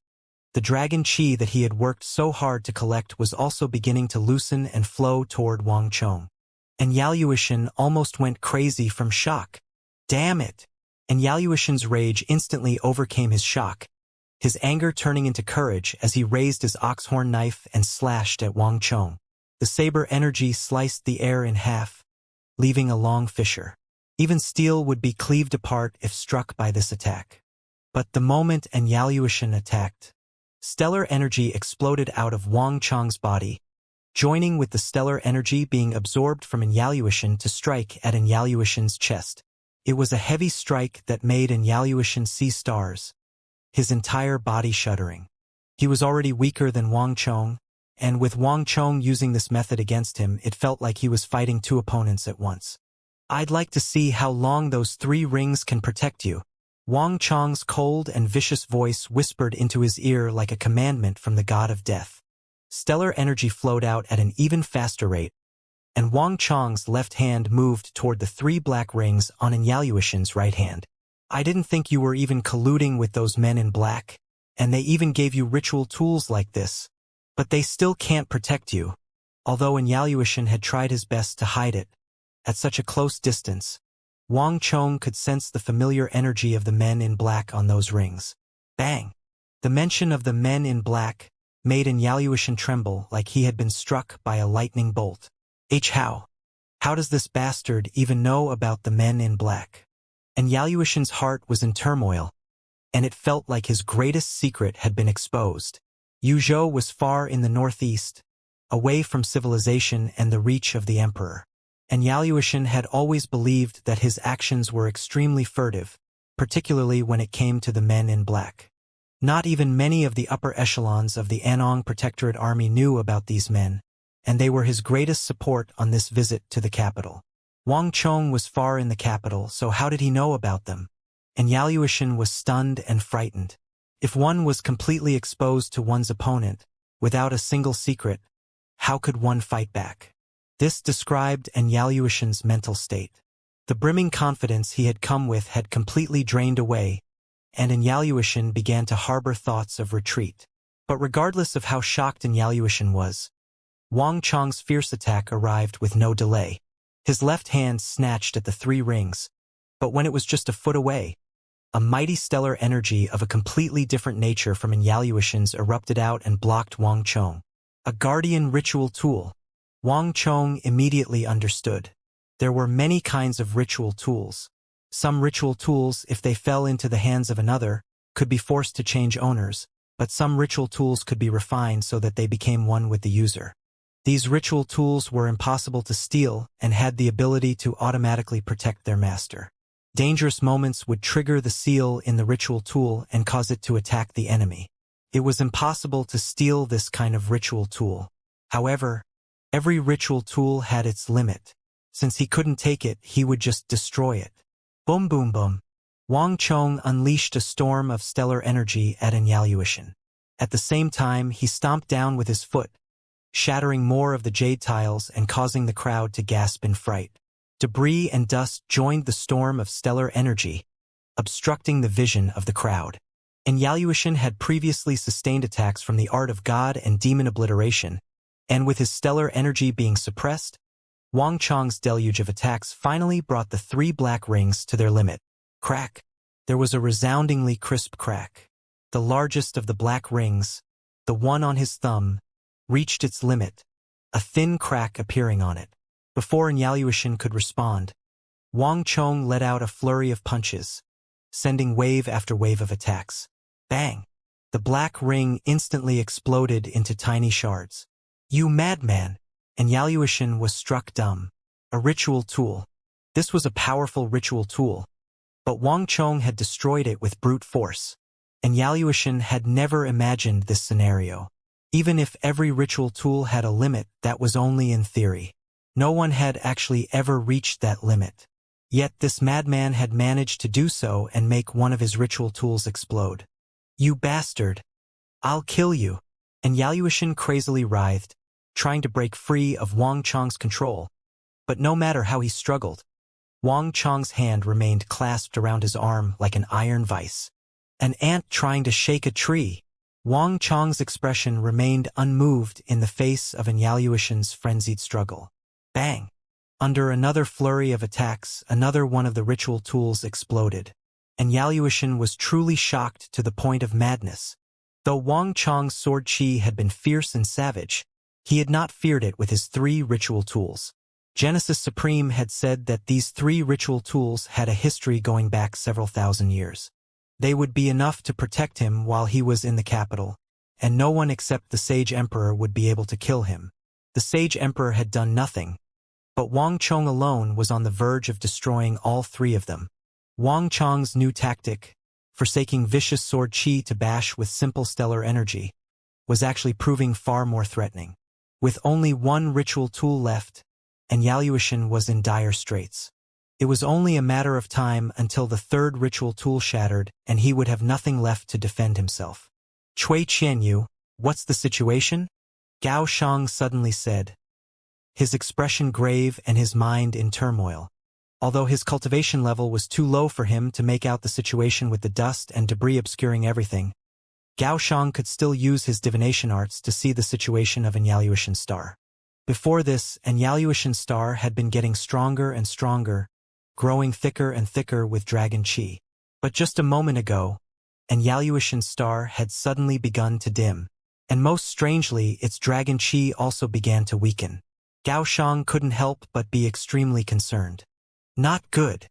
the dragon chi that he had worked so hard to collect was also beginning to loosen and flow toward Wang Chong. Inauthentic almost went crazy from shock. Damn it! Inauthentic's rage instantly overcame his shock, his anger turning into courage as he raised his oxhorn knife and slashed at Wang Chong. The saber energy sliced the air in half, leaving a long fissure. Even steel would be cleaved apart if struck by this attack. But the moment Inauthentic attacked, stellar energy exploded out of Wang Chong's body, joining with the stellar energy being absorbed from Inauthentic to strike at Inauthentic's chest. It was a heavy strike that made Inauthentic see stars, his entire body shuddering. He was already weaker than Wang Chong, and with Wang Chong using this method against him, it felt like he was fighting two opponents at once. I'd like to see how long those 3 rings can protect you. Wang Chong's cold and vicious voice whispered into his ear like a commandment from the god of death. Stellar energy flowed out at an even faster rate, and Wang Chong's left hand moved toward the 3 black rings on Inauthentic's right hand. I didn't think you were even colluding with those men in black, and they even gave you ritual tools like this. But they still can't protect you. Although Inauthentic had tried his best to hide it, at such a close distance, Wang Chong could sense the familiar energy of the men in black on those rings. Bang! The mention of the men in black made Inauthentic tremble like he had been struck by a lightning bolt. How? How does this bastard even know about the men in black? Inauthentic's heart was in turmoil, and it felt like his greatest secret had been exposed. Yuzhou was far in the northeast, away from civilization and the reach of the emperor. Inauthentic had always believed that his actions were extremely furtive, particularly when it came to the men in black. Not even many of the upper echelons of the Anong Protectorate Army knew about these men, and they were his greatest support on this visit to the capital. Wang Chong was far in the capital, so how did he know about them? Inauthentic was stunned and frightened. If one was completely exposed to one's opponent, without a single secret, how could one fight back? This described Inauthentic's mental state. The brimming confidence he had come with had completely drained away, and Inauthentic began to harbor thoughts of retreat. But regardless of how shocked Inauthentic was, Wang Chong's fierce attack arrived with no delay. His left hand snatched at the 3 rings, but when it was just a foot away, a mighty stellar energy of a completely different nature from Inauthentic's erupted out and blocked Wang Chong. A guardian ritual tool. Wang Chong immediately understood. There were many kinds of ritual tools. Some ritual tools, if they fell into the hands of another, could be forced to change owners, but some ritual tools could be refined so that they became one with the user. These ritual tools were impossible to steal and had the ability to automatically protect their master. Dangerous moments would trigger the seal in the ritual tool and cause it to attack the enemy. It was impossible to steal this kind of ritual tool. However, every ritual tool had its limit. Since he couldn't take it, he would just destroy it. Boom boom boom. Wang Chong unleashed a storm of stellar energy at Inauthentic. At the same time, he stomped down with his foot, shattering more of the jade tiles and causing the crowd to gasp in fright. Debris and dust joined the storm of stellar energy, obstructing the vision of the crowd. and Yaluishan had previously sustained attacks from the art of god and demon obliteration, and with his stellar energy being suppressed, Wang Chong's deluge of attacks finally brought the 3 black rings to their limit. Crack. There was a resoundingly crisp crack. The largest of the black rings, the one on his thumb, reached its limit, a thin crack appearing on it. Before Yaluishan could respond, Wang Chong let out a flurry of punches, sending wave after wave of attacks. Bang! The black ring instantly exploded into tiny shards. You madman! And Yaluishan was struck dumb. A ritual tool. This was a powerful ritual tool, but Wang Chong had destroyed it with brute force, and Yaluishan had never imagined this scenario. Even if every ritual tool had a limit, that was only in theory. No one had actually ever reached that limit. Yet this madman had managed to do so and make one of his ritual tools explode. You bastard! I'll kill you! And Yaluishan crazily writhed, trying to break free of Wang Chong's control. But no matter how he struggled, Wang Chong's hand remained clasped around his arm like an iron vice. An ant trying to shake a tree. Wang Chong's expression remained unmoved in the face of Yaluishan's frenzied struggle. Bang! Under another flurry of attacks, another one of the ritual tools exploded, and Yaluishan was truly shocked to the point of madness. Though Wang Chong's sword chi had been fierce and savage, he had not feared it with his 3 ritual tools. Genesis Supreme had said that these 3 ritual tools had a history going back several thousand years. They would be enough to protect him while he was in the capital, and no one except the Sage Emperor would be able to kill him. The Sage Emperor had done nothing, but Wang Chong alone was on the verge of destroying all 3 of them. Wang Chong's new tactic, forsaking vicious sword chi to bash with simple stellar energy, was actually proving far more threatening. With only 1 ritual tool left, and Yaluishan was in dire straits. It was only a matter of time until the 3rd ritual tool shattered and he would have nothing left to defend himself. Cui Qianyu, what's the situation? Gao Shang suddenly said, his expression grave and his mind in turmoil. Although his cultivation level was too low for him to make out the situation with the dust and debris obscuring everything, Gao Shang could still use his divination arts to see the situation of Yaluishan's star. Before this, Yaluishan's star had been getting stronger and stronger, growing thicker and thicker with dragon chi. But just a moment ago, Yaluishan's star had suddenly begun to dim, and most strangely its dragon chi also began to weaken. Gao Shang couldn't help but be extremely concerned. Not good.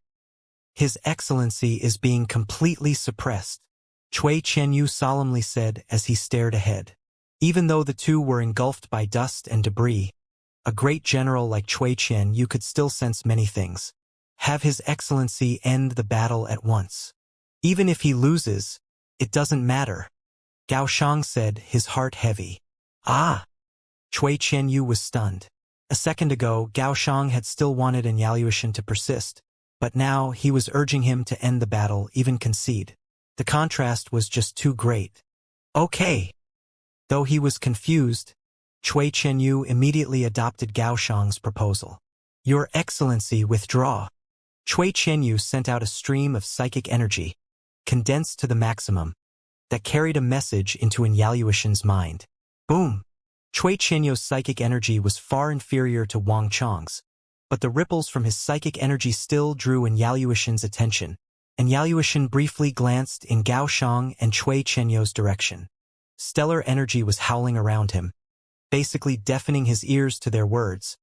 His Excellency is being completely suppressed, Cui Qianyu solemnly said as he stared ahead. Even though the two were engulfed by dust and debris, a great general like Cui Qianyu could still sense many things. Have His Excellency end the battle at once. Even if he loses, it doesn't matter, Gao Shang said, his heart heavy. Ah! Cui Qianyu was stunned. A second ago, Gao Shang had still wanted Yaluishan to persist, but now he was urging him to end the battle, even concede. The contrast was just too great. Okay. Though he was confused, Cui Qianyu immediately adopted Gao Shang's proposal. Your Excellency, withdraw. Cui Qianyu sent out a stream of psychic energy, condensed to the maximum, that carried a message into Yaluishan's mind. Boom! Cui Qianyu's psychic energy was far inferior to Wang Chong's, but the ripples from his psychic energy still drew Yaluishan's attention, and Yaluishan briefly glanced in Gao Shang and Cui Qianyu's direction. Stellar energy was howling around him, basically deafening his ears to their words,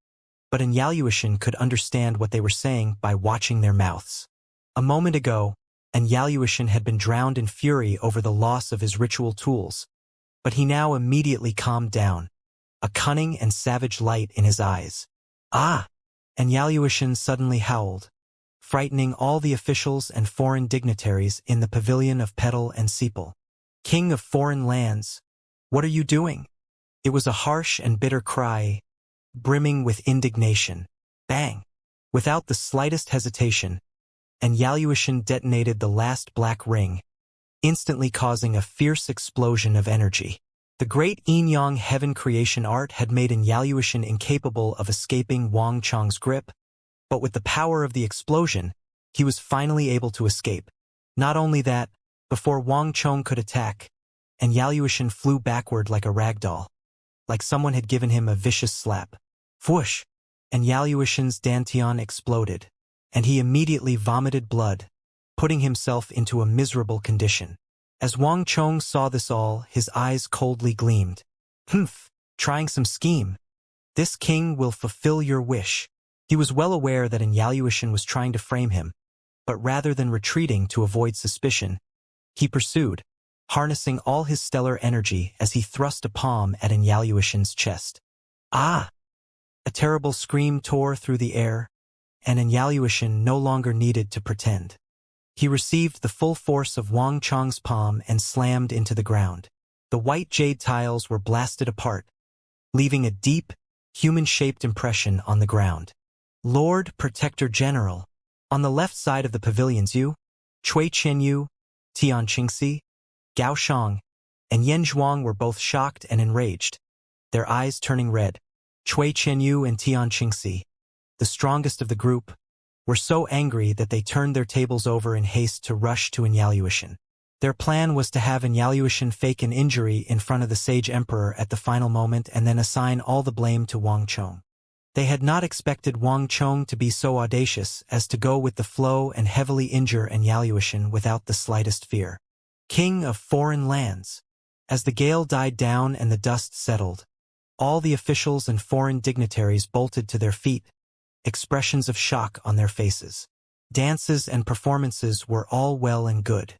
but Yaluishan could understand what they were saying by watching their mouths. A moment ago, Yaluishan had been drowned in fury over the loss of his ritual tools, but he now immediately calmed down, a cunning and savage light in his eyes. Ah! Yaluishan suddenly howled, frightening all the officials and foreign dignitaries in the pavilion of Petal and Sepal. King of foreign lands, what are you doing? It was a harsh and bitter cry, brimming with indignation. Bang! Without the slightest hesitation, Yaluishan detonated the last black ring, instantly causing a fierce explosion of energy. The great yin-yang heaven creation art had made Yaluishan incapable of escaping Wang Chong's grip, but with the power of the explosion, he was finally able to escape. Not only that, Before Wang Chong could attack, and Yaluishan flew backward like a rag doll, like someone had given him a vicious slap. Whoosh! And Yaluishan's dantian exploded, and he immediately vomited blood, putting himself into a miserable condition. As Wang Chong saw this all, his eyes coldly gleamed. Humph! Trying some scheme. This king will fulfill your wish. He was well aware that Yaluishan was trying to frame him, but rather than retreating to avoid suspicion, he pursued, harnessing all his stellar energy as he thrust a palm at Yaluishan's chest. Ah! A terrible scream tore through the air, and Yaluishan no longer needed to pretend. He received the full force of Wang Chong's palm and slammed into the ground. The white jade tiles were blasted apart, leaving a deep, human-shaped impression on the ground. Lord Protector General. On the left side of the pavilions, Cui Qianyu, Tian Qingxi, Gao Shang, and Yen Zhuang were both shocked and enraged, their eyes turning red. Cui Qianyu and Tian Qingxi, the strongest of the group, were so angry that they turned their tables over in haste to rush to Yaluishan. Their plan was to have Yaluishan fake an injury in front of the Sage Emperor at the final moment and then assign all the blame to Wang Chong. They had not expected Wang Chong to be so audacious as to go with the flow and heavily injure Yaluishan without the slightest fear. King of foreign lands. As the gale died down and the dust settled, all the officials and foreign dignitaries bolted to their feet, expressions of shock on their faces. Dances and performances were all well and good.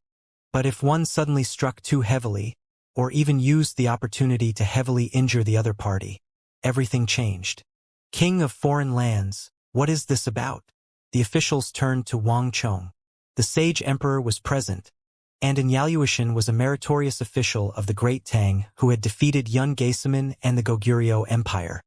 But if one suddenly struck too heavily, or even used the opportunity to heavily injure the other party, everything changed. King of foreign lands, what is this about? The officials turned to Wang Chong. The Sage Emperor was present, and Yaluishan was a meritorious official of the Great Tang who had defeated Yun Gaesaman and the Goguryeo Empire.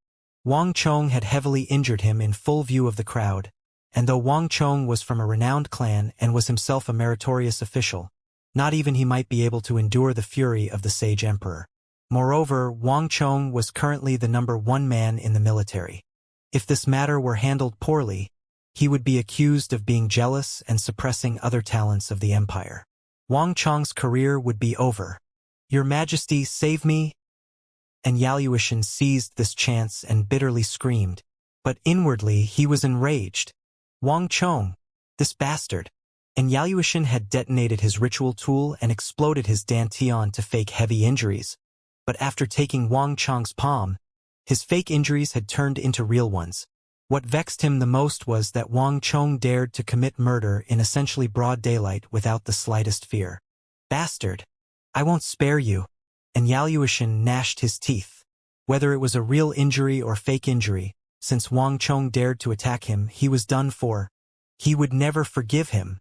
Wang Chong had heavily injured him in full view of the crowd, and though Wang Chong was from a renowned clan and was himself a meritorious official, not even he might be able to endure the fury of the Sage Emperor. Moreover, Wang Chong was currently the #1 man in the military. If this matter were handled poorly, he would be accused of being jealous and suppressing other talents of the empire. Wang Chong's career would be over. Your Majesty, save me! And Yaluishan seized this chance and bitterly screamed, but inwardly he was enraged. Wang Chong, this bastard! And Yaluishan had detonated his ritual tool and exploded his dantian to fake heavy injuries, but after taking Wang Chong's palm, his fake injuries had turned into real ones. What vexed him the most was that Wang Chong dared to commit murder in essentially broad daylight without the slightest fear. Bastard! I won't spare you! And Yaluishan gnashed his teeth. Whether it was a real injury or fake injury, since Wang Chong dared to attack him, he was done for. He would never forgive him.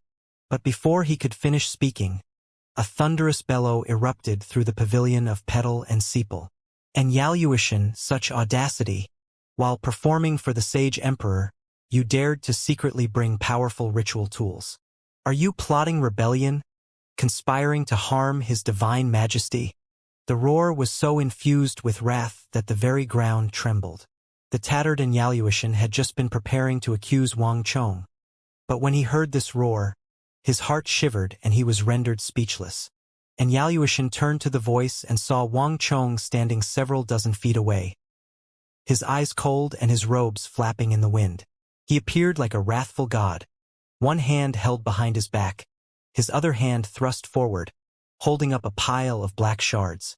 But before he could finish speaking, a thunderous bellow erupted through the pavilion of Petal and Sepal. And Yaluishan, such audacity! While performing for the Sage Emperor, you dared to secretly bring powerful ritual tools. Are you plotting rebellion? Conspiring to harm His Divine Majesty? The roar was so infused with wrath that the very ground trembled. The tattered Yaluishan had just been preparing to accuse Wang Chong. But when he heard this roar, his heart shivered and he was rendered speechless. And Yaluishan turned to the voice and saw Wang Chong standing several dozen feet away, his eyes cold and his robes flapping in the wind. He appeared like a wrathful god, one hand held behind his back, his other hand thrust forward, holding up a pile of black shards.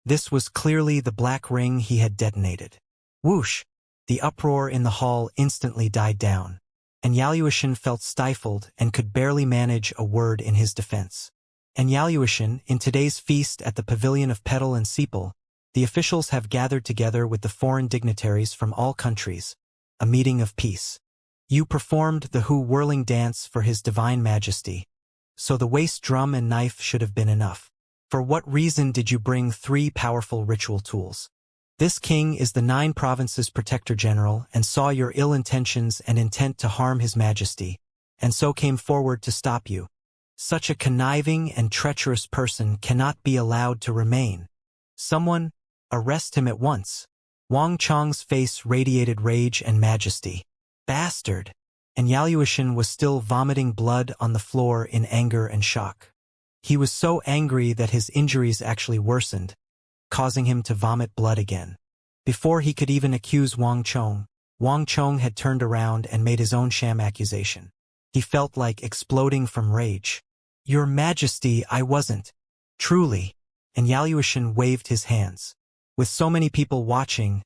This was clearly the black ring he had detonated. Whoosh! The uproar in the hall instantly died down, and Yaluishan felt stifled and could barely manage a word in his defense. And Yaluishan, in today's feast at the pavilion of Petal and Sepal, the officials have gathered together with the foreign dignitaries from all countries, a meeting of peace. You performed the whirling dance for His Divine Majesty, so the waist drum and knife should have been enough. For what reason did you bring 3 powerful ritual tools? This king is the 9 provinces' Protector General and saw your ill intentions and intent to harm His Majesty, and so came forward to stop you. Such a conniving and treacherous person cannot be allowed to remain. Someone, arrest him at once. Wang Chong's face radiated rage and majesty. Bastard! And Yaluishan was still vomiting blood on the floor in anger and shock. He was so angry that his injuries actually worsened, causing him to vomit blood again. Before he could even accuse Wang Chong had turned around and made his own sham accusation. He felt like exploding from rage. "Your Majesty, I wasn't. Truly." And Yaluoshan waved his hands. With so many people watching,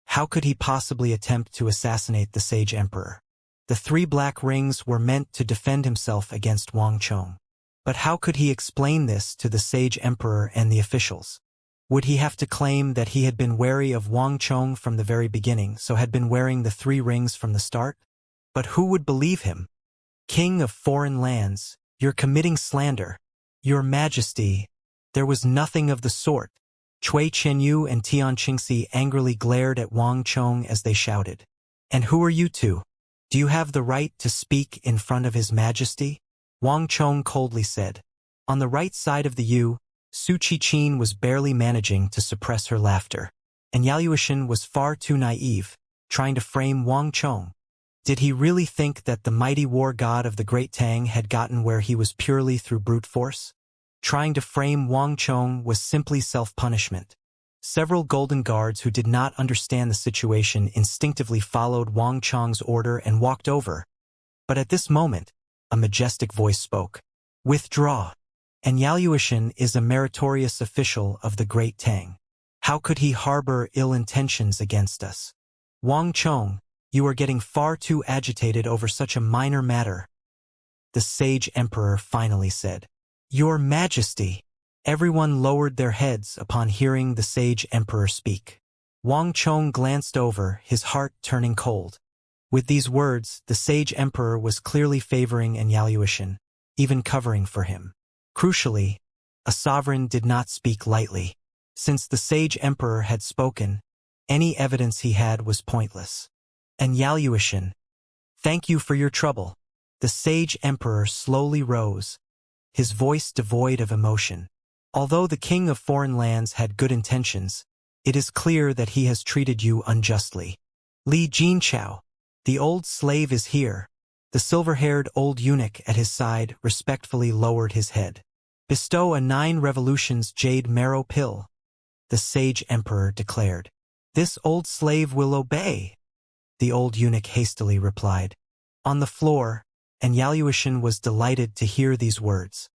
how could he possibly attempt to assassinate the Sage Emperor? The 3 black rings were meant to defend himself against Wang Chong. But how could he explain this to the Sage Emperor and the officials? Would he have to claim that he had been wary of Wang Chong from the very beginning, so had been wearing the 3 rings from the start? But who would believe him? "King of foreign lands, you're committing slander." "Your Majesty." There was nothing of the sort. Cui Chenyu and Tian Qingxi angrily glared at Wang Chong as they shouted. "And who are you two? Do you have the right to speak in front of His Majesty?" Wang Chong coldly said. On the right side of the U, Su Qichin was barely managing to suppress her laughter. And Yaluoshan was far too naive, trying to frame Wang Chong. Did he really think that the mighty war god of the Great Tang had gotten where he was purely through brute force? Trying to frame Wang Chong was simply self-punishment. Several golden guards who did not understand the situation instinctively followed Wang Chong's order and walked over. But at this moment, a majestic voice spoke. "Withdraw." And Yaluoshan is a meritorious official of the Great Tang. How could he harbor ill intentions against us? "Wang Chong, you are getting far too agitated over such a minor matter," the Sage Emperor finally said. "Your Majesty." Everyone lowered their heads upon hearing the Sage Emperor speak. Wang Chong glanced over, his heart turning cold. With these words, the Sage Emperor was clearly favoring Yaluoshan, even covering for him. Crucially, a sovereign did not speak lightly. Since the Sage Emperor had spoken, any evidence he had was pointless. "And Yaluoshan, thank you for your trouble." The Sage Emperor slowly rose, his voice devoid of emotion. "Although the King of Foreign Lands had good intentions, it is clear that he has treated you unjustly. Li Jinchao, the old slave is here." The silver-haired old eunuch at his side respectfully lowered his head. "Bestow a 9 revolutions jade marrow pill," the Sage Emperor declared. "This old slave will obey," the old eunuch hastily replied. On the floor, and Yaluoshan was delighted to hear these words.